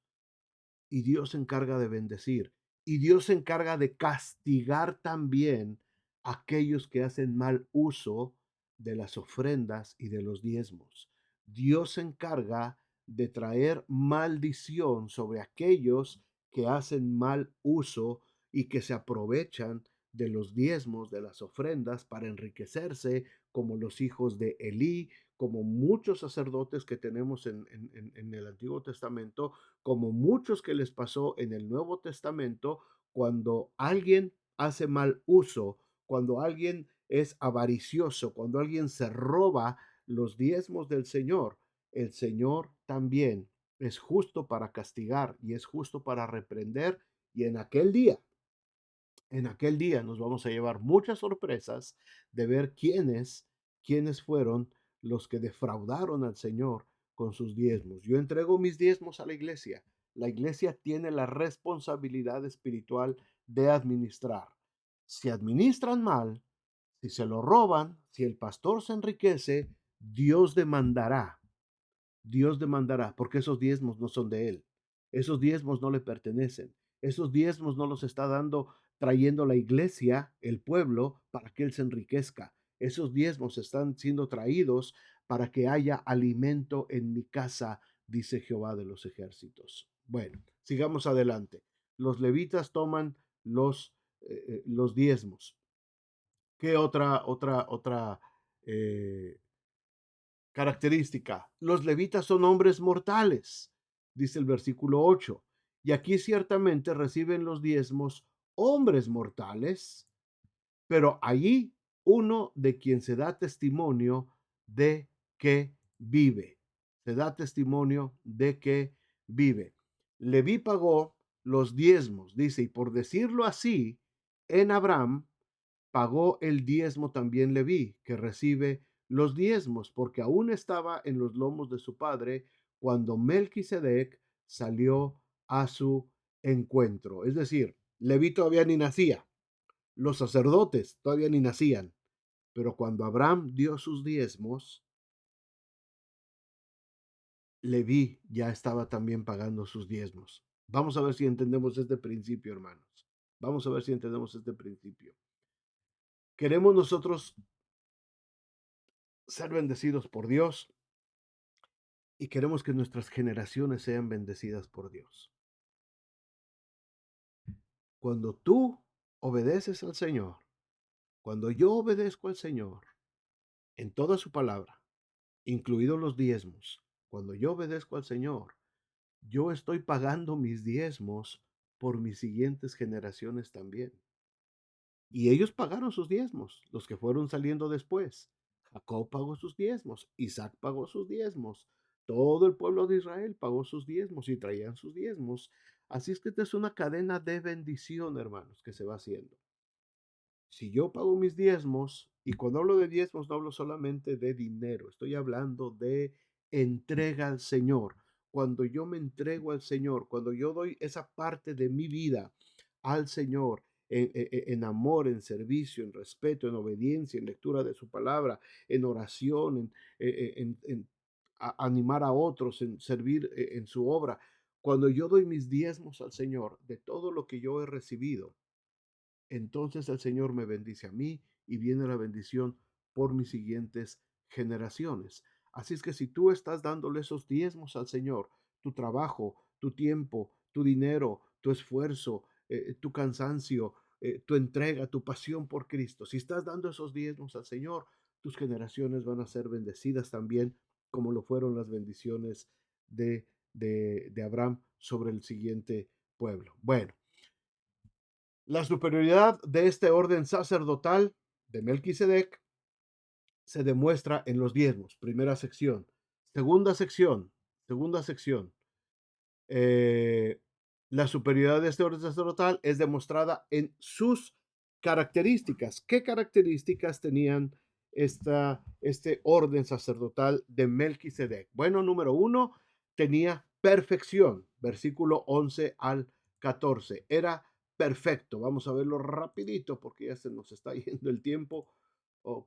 S1: Y Dios se encarga de bendecir. Y Dios se encarga de castigar también a aquellos que hacen mal uso de las ofrendas y de los diezmos. Dios se encarga de traer maldición sobre aquellos que hacen mal uso y que se aprovechan de los diezmos, de las ofrendas, para enriquecerse como los hijos de Elí, como muchos sacerdotes que tenemos en el Antiguo Testamento, como muchos que les pasó en el Nuevo Testamento, cuando alguien hace mal uso, cuando alguien es avaricioso, cuando alguien se roba los diezmos del Señor, el Señor también es justo para castigar y es justo para reprender. Y en aquel día nos vamos a llevar muchas sorpresas de ver quiénes fueron los que defraudaron al Señor con sus diezmos. Yo entrego mis diezmos a la iglesia. La iglesia tiene la responsabilidad espiritual de administrar. Si administran mal, si se lo roban, si el pastor se enriquece, Dios demandará. Dios demandará, porque esos diezmos no son de él. Esos diezmos no le pertenecen. Esos diezmos no los está dando, trayendo la iglesia, el pueblo, para que él se enriquezca. Esos diezmos están siendo traídos para que haya alimento en mi casa, dice Jehová de los ejércitos. Bueno, sigamos adelante. Los levitas toman los diezmos. ¿Qué otra característica? Los levitas son hombres mortales, dice el versículo 8. Y aquí ciertamente reciben los diezmos hombres mortales, pero allí uno de quien se da testimonio de que vive. Se da testimonio de que vive. Leví pagó los diezmos, dice, y por decirlo así, en Abraham pagó el diezmo también Leví, que recibe los diezmos, porque aún estaba en los lomos de su padre cuando Melquisedec salió a su encuentro. Es decir, Leví todavía ni nacía, los sacerdotes todavía ni nacían, pero cuando Abraham dio sus diezmos, Leví ya estaba también pagando sus diezmos. Vamos a ver si entendemos este principio, hermanos. Vamos a ver si entendemos este principio. Queremos nosotros ser bendecidos por Dios y queremos que nuestras generaciones sean bendecidas por Dios. Cuando tú obedeces al Señor, cuando yo obedezco al Señor en toda su palabra, incluidos los diezmos, cuando yo obedezco al Señor, yo estoy pagando mis diezmos por mis siguientes generaciones también. Y ellos pagaron sus diezmos, los que fueron saliendo después. Jacob pagó sus diezmos, Isaac pagó sus diezmos, todo el pueblo de Israel pagó sus diezmos y traían sus diezmos. Así es que esta es una cadena de bendición, hermanos, que se va haciendo. Si yo pago mis diezmos, y cuando hablo de diezmos no hablo solamente de dinero, estoy hablando de entrega al Señor. Cuando yo me entrego al Señor, cuando yo doy esa parte de mi vida al Señor, en amor, en servicio, en respeto, en obediencia, en lectura de su palabra, en oración, en animar a otros, en servir en su obra. Cuando yo doy mis diezmos al Señor de todo lo que yo he recibido, entonces el Señor me bendice a mí y viene la bendición por mis siguientes generaciones. Así es que si tú estás dándole esos diezmos al Señor, tu trabajo, tu tiempo, tu dinero, tu esfuerzo, tu cansancio, tu entrega, tu pasión por Cristo, si estás dando esos diezmos al Señor, tus generaciones van a ser bendecidas también, como lo fueron las bendiciones de Abraham sobre el siguiente pueblo. Bueno, la superioridad de este orden sacerdotal de Melquisedec se demuestra en los diezmos, primera sección. Segunda sección. eh, la superioridad de este orden sacerdotal es demostrada en sus características. ¿Qué características tenían este orden sacerdotal de Melquisedec? Bueno, número uno, tenía perfección, versículo 11 al 14. Era perfecto. Vamos a verlo rapidito porque ya se nos está yendo el tiempo. Ok,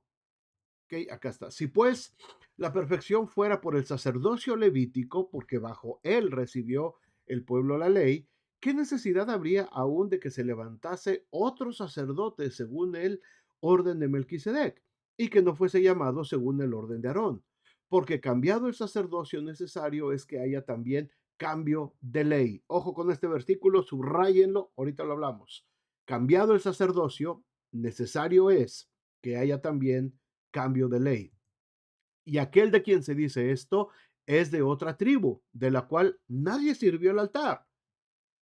S1: acá está. Si pues la perfección fuera por el sacerdocio levítico, porque bajo él recibió el pueblo la ley, ¿qué necesidad habría aún de que se levantase otro sacerdote según el orden de Melquisedec y que no fuese llamado según el orden de Aarón? Porque cambiado el sacerdocio necesario es que haya también cambio de ley. Ojo con este versículo, subrayenlo, ahorita lo hablamos. Cambiado el sacerdocio, necesario es que haya también cambio de ley. Y aquel de quien se dice esto es de otra tribu, de la cual nadie sirvió el altar,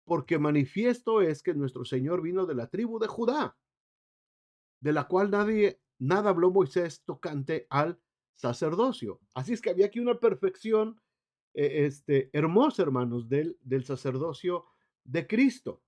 S1: porque manifiesto es que nuestro Señor vino de la tribu de Judá, de la cual nada habló Moisés tocante al sacerdocio. Así es que había aquí una perfección hermosa, hermanos, del sacerdocio de Cristo.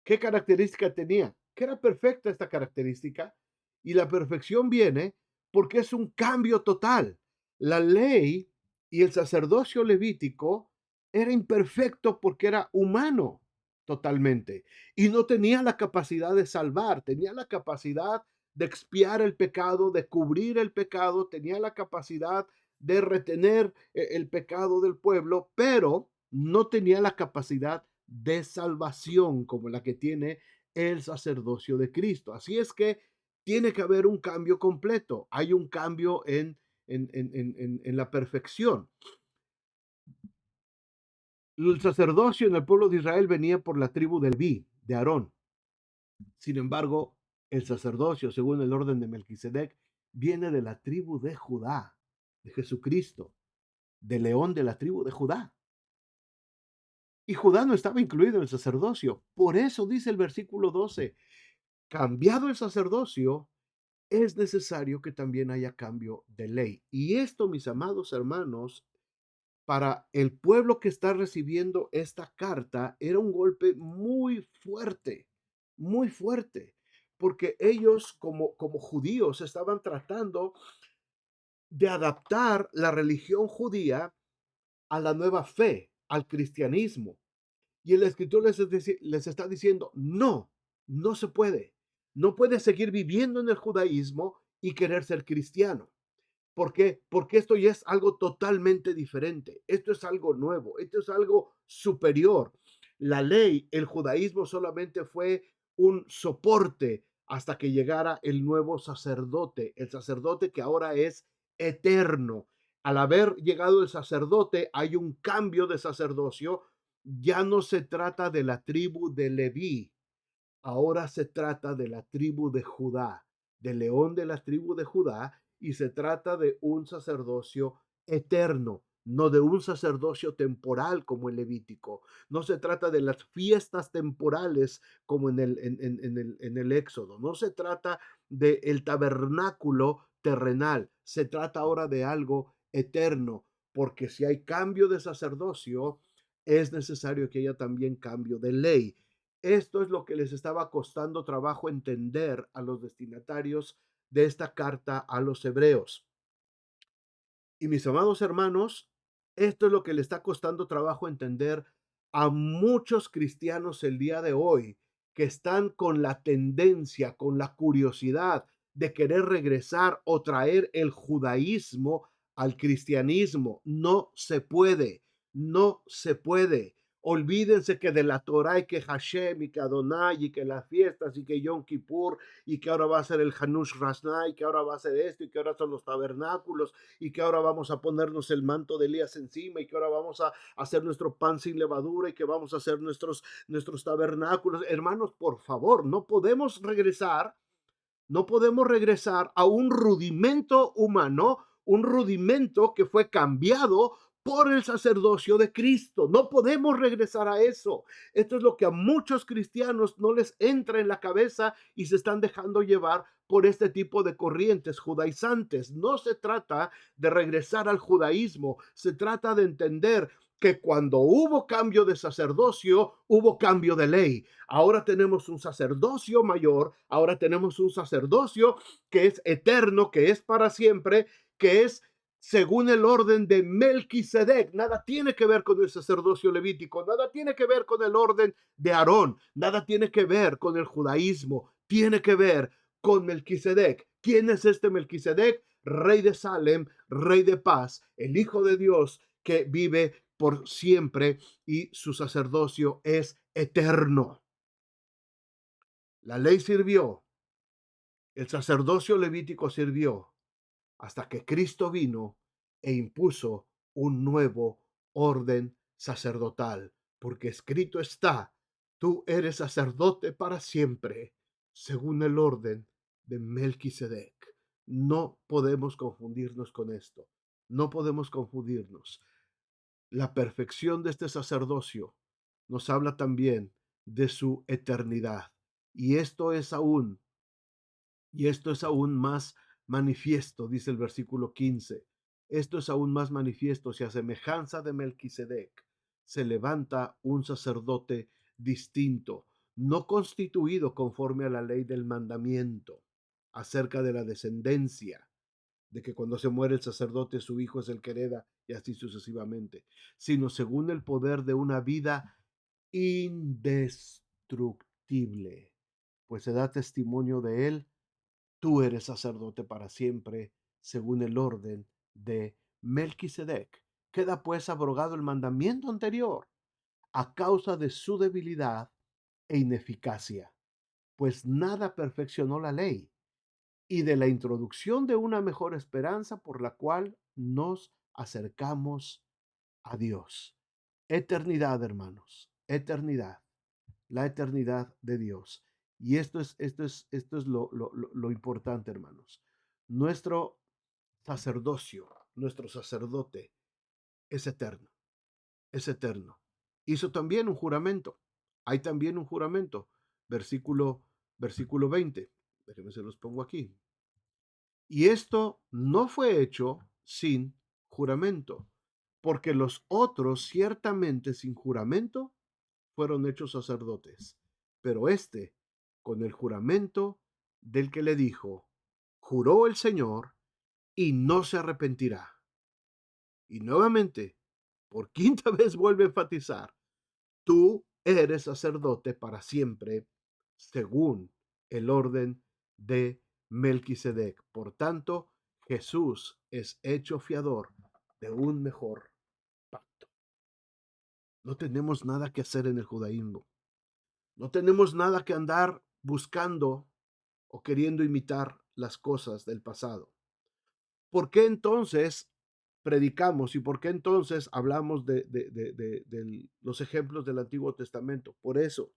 S1: ¿Qué característica tenía? Que era perfecta esta característica, y la perfección viene porque es un cambio total. La ley y el sacerdocio levítico era imperfecto porque era humano totalmente y no tenía la capacidad de salvar, tenía la capacidad de expiar el pecado, de cubrir el pecado, tenía la capacidad de retener el pecado del pueblo, pero no tenía la capacidad de salvación como la que tiene el sacerdocio de Cristo. Así es que tiene que haber un cambio completo. Hay un cambio en la perfección. El sacerdocio en el pueblo de Israel venía por la tribu del Leví, de Aarón. Sin embargo, el sacerdocio, según el orden de Melquisedec, viene de la tribu de Judá, de Jesucristo, de León de la tribu de Judá. Y Judá no estaba incluido en el sacerdocio. Por eso dice el versículo 12, cambiado el sacerdocio, es necesario que también haya cambio de ley. Y esto, mis amados hermanos, para el pueblo que está recibiendo esta carta, era un golpe muy fuerte, porque ellos como judíos estaban tratando de adaptar la religión judía a la nueva fe, al cristianismo. Y el escritor les está diciendo, no, no se puede. No puedes seguir viviendo en el judaísmo y querer ser cristiano. ¿Por qué? Porque esto ya es algo totalmente diferente. Esto es algo nuevo. Esto es algo superior. La ley, el judaísmo solamente fue un soporte hasta que llegara el nuevo sacerdote, el sacerdote que ahora es eterno. Al haber llegado el sacerdote, hay un cambio de sacerdocio. Ya no se trata de la tribu de Leví, ahora se trata de la tribu de Judá, del león de la tribu de Judá, y se trata de un sacerdocio eterno, no de un sacerdocio temporal como el levítico. No se trata de las fiestas temporales como en el Éxodo. No se trata del tabernáculo terrenal. Se trata ahora de algo eterno, porque si hay cambio de sacerdocio, es necesario que haya también cambio de ley. Esto es lo que les estaba costando trabajo entender a los destinatarios de esta carta a los hebreos. Y mis amados hermanos, esto es lo que le está costando trabajo entender a muchos cristianos el día de hoy, que están con la tendencia, con la curiosidad de querer regresar o traer el judaísmo al cristianismo. No se puede, no se puede. Olvídense que de la Torah y que Hashem y que Adonai y que las fiestas y que Yom Kippur y que ahora va a ser el Hanush Rasna y que ahora va a ser esto y que ahora son los tabernáculos y que ahora vamos a ponernos el manto de Elías encima y que ahora vamos a hacer nuestro pan sin levadura y que vamos a hacer nuestros tabernáculos. Hermanos, por favor, no podemos regresar a un rudimento humano, un rudimento que fue cambiado por el sacerdocio de Cristo. No podemos regresar a eso. Esto es lo que a muchos cristianos no les entra en la cabeza y se están dejando llevar por este tipo de corrientes judaizantes. No se trata de regresar al judaísmo, se trata de entender que cuando hubo cambio de sacerdocio, hubo cambio de ley. Ahora tenemos un sacerdocio mayor, ahora tenemos un sacerdocio que es eterno, que es para siempre, que es según el orden de Melquisedec. Nada tiene que ver con el sacerdocio levítico, nada tiene que ver con el orden de Aarón, nada tiene que ver con el judaísmo, tiene que ver con Melquisedec. ¿Quién es este Melquisedec? Rey de Salem, rey de paz, el Hijo de Dios que vive por siempre y su sacerdocio es eterno. La ley sirvió, el sacerdocio levítico sirvió hasta que Cristo vino e impuso un nuevo orden sacerdotal, porque escrito está, tú eres sacerdote para siempre, según el orden de Melquisedec. No podemos confundirnos con esto. No podemos confundirnos. La perfección de este sacerdocio nos habla también de su eternidad. Y esto es aún, y esto es aún más manifiesto, dice el versículo 15. Esto es aún más manifiesto si a semejanza de Melquisedec se levanta un sacerdote distinto, no constituido conforme a la ley del mandamiento acerca de la descendencia, de que cuando se muere el sacerdote su hijo es el que hereda y así sucesivamente, sino según el poder de una vida indestructible, pues se da testimonio de él: tú eres sacerdote para siempre, según el orden de Melquisedec. Queda pues abrogado el mandamiento anterior a causa de su debilidad e ineficacia, pues nada perfeccionó la ley, y de la introducción de una mejor esperanza por la cual nos acercamos a Dios. Eternidad, hermanos, eternidad, la eternidad de Dios. Y esto es lo importante, hermanos. Nuestro sacerdocio, nuestro sacerdote es eterno, es eterno. Hizo también un juramento. Hay también un juramento. Versículo, versículo 20. Déjenme se los pongo aquí. Y esto no fue hecho sin juramento, porque los otros ciertamente sin juramento fueron hechos sacerdotes, pero este con el juramento del que le dijo: juró el Señor y no se arrepentirá. Y nuevamente, por quinta vez vuelve a enfatizar: tú eres sacerdote para siempre, según el orden de Melquisedec. Por tanto, Jesús es hecho fiador de un mejor pacto. No tenemos nada que hacer en el judaísmo. No tenemos nada que andar buscando o queriendo imitar las cosas del pasado. ¿Por qué entonces predicamos y por qué entonces hablamos de los ejemplos del Antiguo Testamento? Por eso,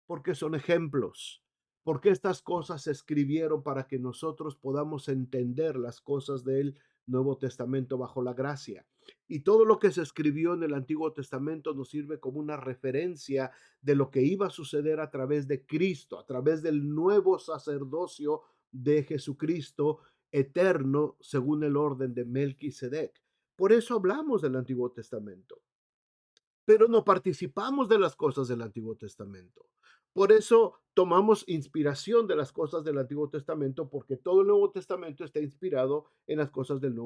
S1: porque son ejemplos, porque estas cosas se escribieron para que nosotros podamos entender las cosas del Nuevo Testamento bajo la gracia. Y todo lo que se escribió en el Antiguo Testamento nos sirve como una referencia de lo que iba a suceder a través de Cristo, a través del nuevo sacerdocio de Jesucristo eterno según el orden de Melquisedec. Por eso hablamos del Antiguo Testamento, pero no participamos de las cosas del Antiguo Testamento. Por eso tomamos inspiración de las cosas del Antiguo Testamento, porque todo el Nuevo Testamento está inspirado en las cosas del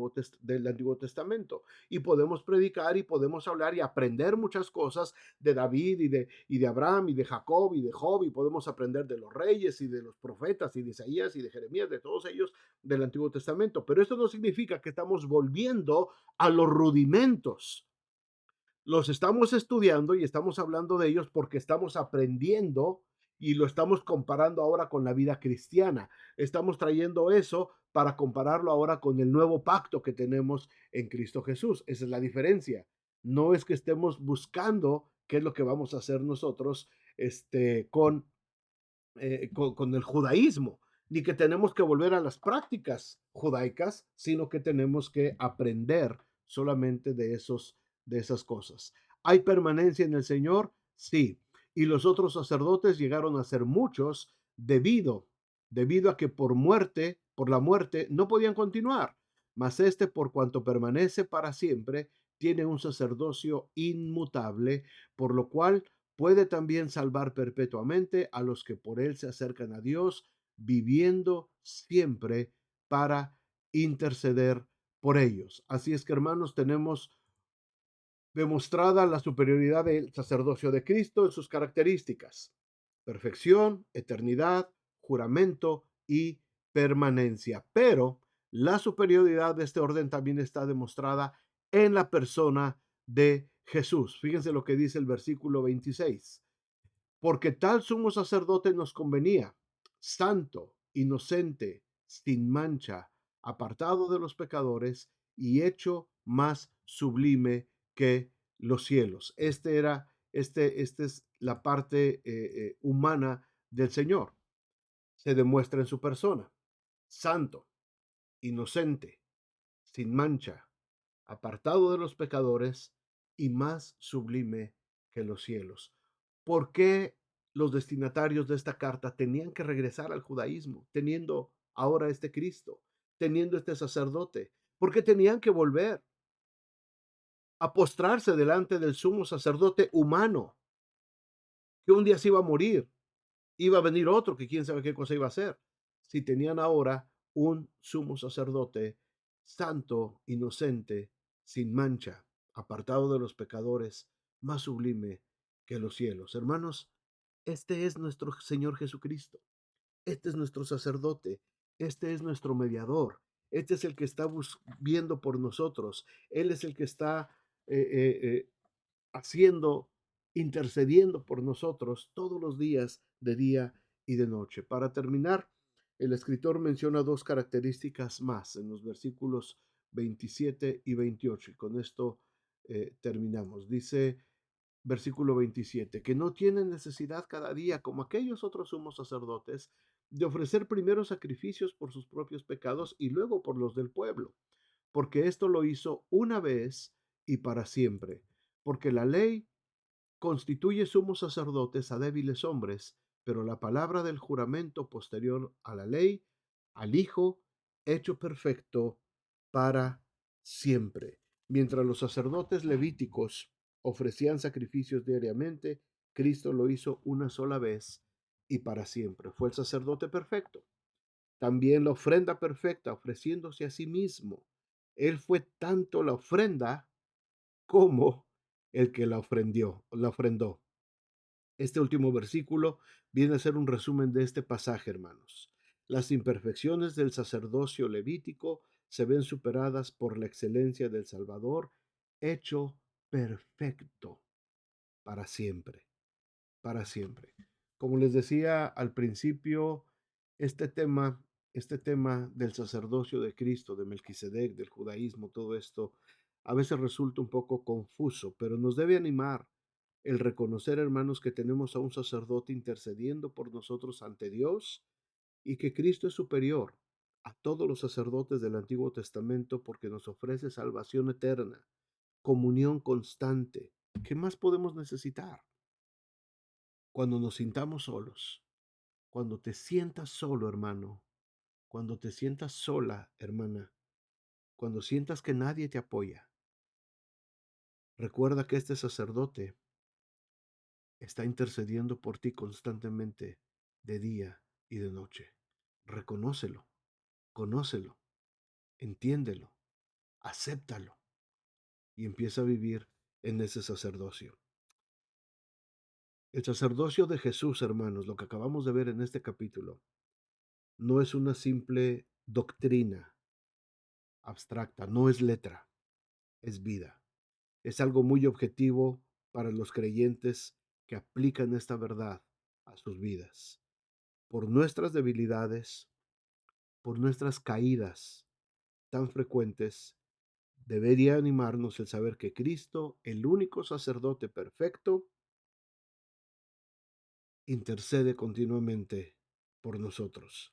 S1: Antiguo Testamento. Y podemos predicar y podemos hablar y aprender muchas cosas de David y de Abraham y de Jacob y de Job, y podemos aprender de los reyes y de los profetas y de Isaías y de Jeremías, de todos ellos del Antiguo Testamento. Pero esto no significa que estamos volviendo a los rudimentos. Los estamos estudiando y estamos hablando de ellos porque estamos aprendiendo y lo estamos comparando ahora con la vida cristiana. Estamos trayendo eso para compararlo ahora con el nuevo pacto que tenemos en Cristo Jesús. Esa es la diferencia. No es que estemos buscando qué es lo que vamos a hacer nosotros con el judaísmo, ni que tenemos que volver a las prácticas judaicas, sino que tenemos que aprender solamente de esas cosas. ¿Hay permanencia en el Señor? Sí. Y los otros sacerdotes llegaron a ser muchos debido a que por la muerte, no podían continuar. Mas este, por cuanto permanece para siempre, tiene un sacerdocio inmutable, por lo cual puede también salvar perpetuamente a los que por él se acercan a Dios, viviendo siempre para interceder por ellos. Así es que, hermanos, tenemos demostrada la superioridad del sacerdocio de Cristo en sus características: perfección, eternidad, juramento y permanencia. Pero la superioridad de este orden también está demostrada en la persona de Jesús. Fíjense lo que dice el versículo 26: porque tal sumo sacerdote nos convenía, santo, inocente, sin mancha, apartado de los pecadores y hecho más sublime que los cielos. Este es la parte humana del Señor. Se demuestra en su persona: santo. inocente, sin mancha, apartado de los pecadores y más sublime que los cielos. ¿Por qué los destinatarios de esta carta tenían que regresar al judaísmo, teniendo ahora este Cristo, teniendo este sacerdote? ¿Por qué tenían que volver a postrarse delante del sumo sacerdote humano, que un día se iba a morir, iba a venir otro que quién sabe qué cosa iba a hacer? Si tenían ahora un sumo sacerdote santo, inocente, sin mancha, apartado de los pecadores, más sublime que los cielos. Hermanos, este es nuestro Señor Jesucristo. Este es nuestro sacerdote. Este es nuestro mediador. Este es el que está viendo por nosotros. Él es el que está eh, eh, eh, haciendo, intercediendo por nosotros todos los días, de día y de noche. Para terminar, el escritor menciona dos características más en los versículos 27 y 28. Y con esto terminamos. Dice versículo 27, que no tienen necesidad cada día, como aquellos otros sumos sacerdotes, de ofrecer primero sacrificios por sus propios pecados y luego por los del pueblo, porque esto lo hizo una vez y para siempre, porque la ley constituye sumos sacerdotes a débiles hombres, pero la palabra del juramento posterior a la ley, al Hijo, hecho perfecto para siempre. Mientras los sacerdotes levíticos ofrecían sacrificios diariamente, Cristo lo hizo una sola vez y para siempre. Fue el sacerdote perfecto. También la ofrenda perfecta, ofreciéndose a sí mismo. Él fue tanto la ofrenda como el que la ofrendó. Este último versículo viene a ser un resumen de este pasaje, hermanos. Las imperfecciones del sacerdocio levítico se ven superadas por la excelencia del Salvador, hecho perfecto para siempre, para siempre. Como les decía al principio, este tema, este tema del sacerdocio de Cristo, de Melquisedec, del judaísmo, todo esto, a veces resulta un poco confuso, pero nos debe animar el reconocer, hermanos, que tenemos a un sacerdote intercediendo por nosotros ante Dios y que Cristo es superior a todos los sacerdotes del Antiguo Testamento porque nos ofrece salvación eterna, comunión constante. ¿Qué más podemos necesitar? Cuando nos sintamos solos, cuando te sientas solo, hermano, cuando te sientas sola, hermana, cuando sientas que nadie te apoya, recuerda que este sacerdote está intercediendo por ti constantemente, de día y de noche. Reconócelo, conócelo, entiéndelo, acéptalo y empieza a vivir en ese sacerdocio. El sacerdocio de Jesús, hermanos, lo que acabamos de ver en este capítulo, no es una simple doctrina abstracta, no es letra, es vida. Es algo muy objetivo para los creyentes que aplican esta verdad a sus vidas. Por nuestras debilidades, por nuestras caídas tan frecuentes, debería animarnos el saber que Cristo, el único sacerdote perfecto, intercede continuamente por nosotros.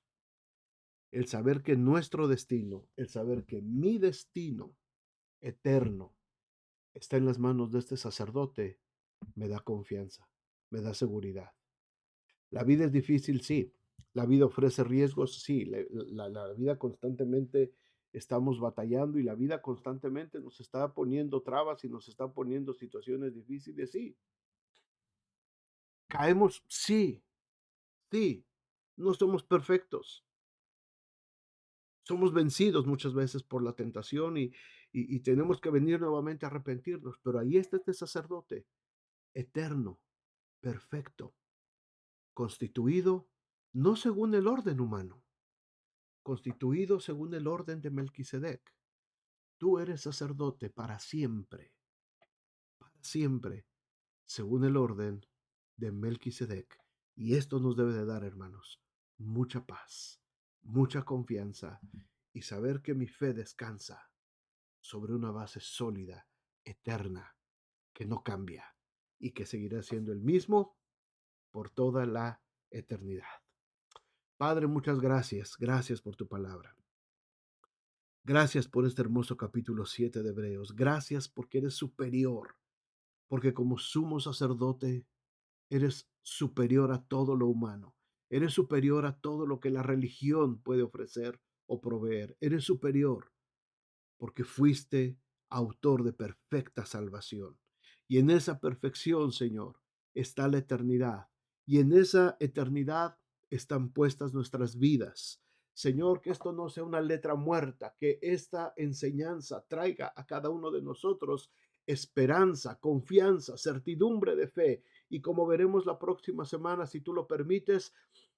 S1: El saber que nuestro destino, el saber que mi destino eterno está en las manos de este sacerdote, me da confianza, me da seguridad. La vida es difícil, sí. La vida ofrece riesgos, sí. La vida constantemente estamos batallando y la vida constantemente nos está poniendo trabas y nos está poniendo situaciones difíciles, sí. Caemos, sí, sí. No somos perfectos. Somos vencidos muchas veces por la tentación y tenemos que venir nuevamente a arrepentirnos. Pero ahí está este sacerdote eterno, perfecto, constituido no según el orden humano, constituido según el orden de Melquisedec. Tú eres sacerdote para siempre, según el orden de Melquisedec. Y esto nos debe de dar, hermanos, mucha paz, mucha confianza y saber que mi fe descansa sobre una base sólida, eterna, que no cambia y que seguirá siendo el mismo por toda la eternidad. Padre, muchas gracias. Gracias por tu palabra. Gracias por este hermoso capítulo 7 de Hebreos. Gracias porque eres superior, porque como sumo sacerdote eres superior a todo lo humano. Eres superior a todo lo que la religión puede ofrecer o proveer. Eres superior porque fuiste autor de perfecta salvación. Y en esa perfección, Señor, está la eternidad. Y en esa eternidad están puestas nuestras vidas. Señor, que esto no sea una letra muerta, que esta enseñanza traiga a cada uno de nosotros esperanza, confianza, certidumbre de fe. Y como veremos la próxima semana, si tú lo permites,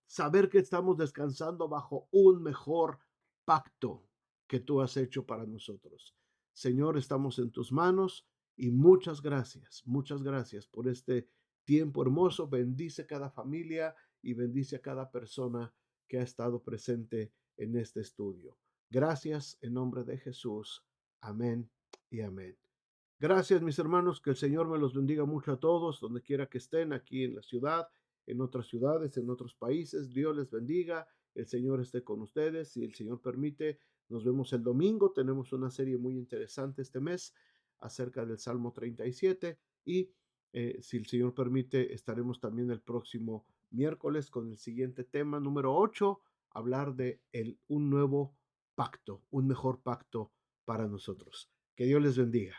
S1: saber que estamos descansando bajo un mejor pacto que tú has hecho para nosotros. Señor, estamos en tus manos y muchas gracias por este tiempo hermoso. Bendice cada familia y bendice a cada persona que ha estado presente en este estudio. Gracias en nombre de Jesús. Amén y amén. Gracias, mis hermanos, que el Señor me los bendiga mucho a todos, donde quiera que estén, aquí en la ciudad, en otras ciudades, en otros países. Dios les bendiga, el Señor esté con ustedes. Si el Señor permite, nos vemos el domingo. Tenemos una serie muy interesante este mes acerca del Salmo 37 y si el Señor permite, estaremos también el próximo miércoles con el siguiente tema, número 8, hablar de un nuevo pacto, un mejor pacto para nosotros. Que Dios les bendiga.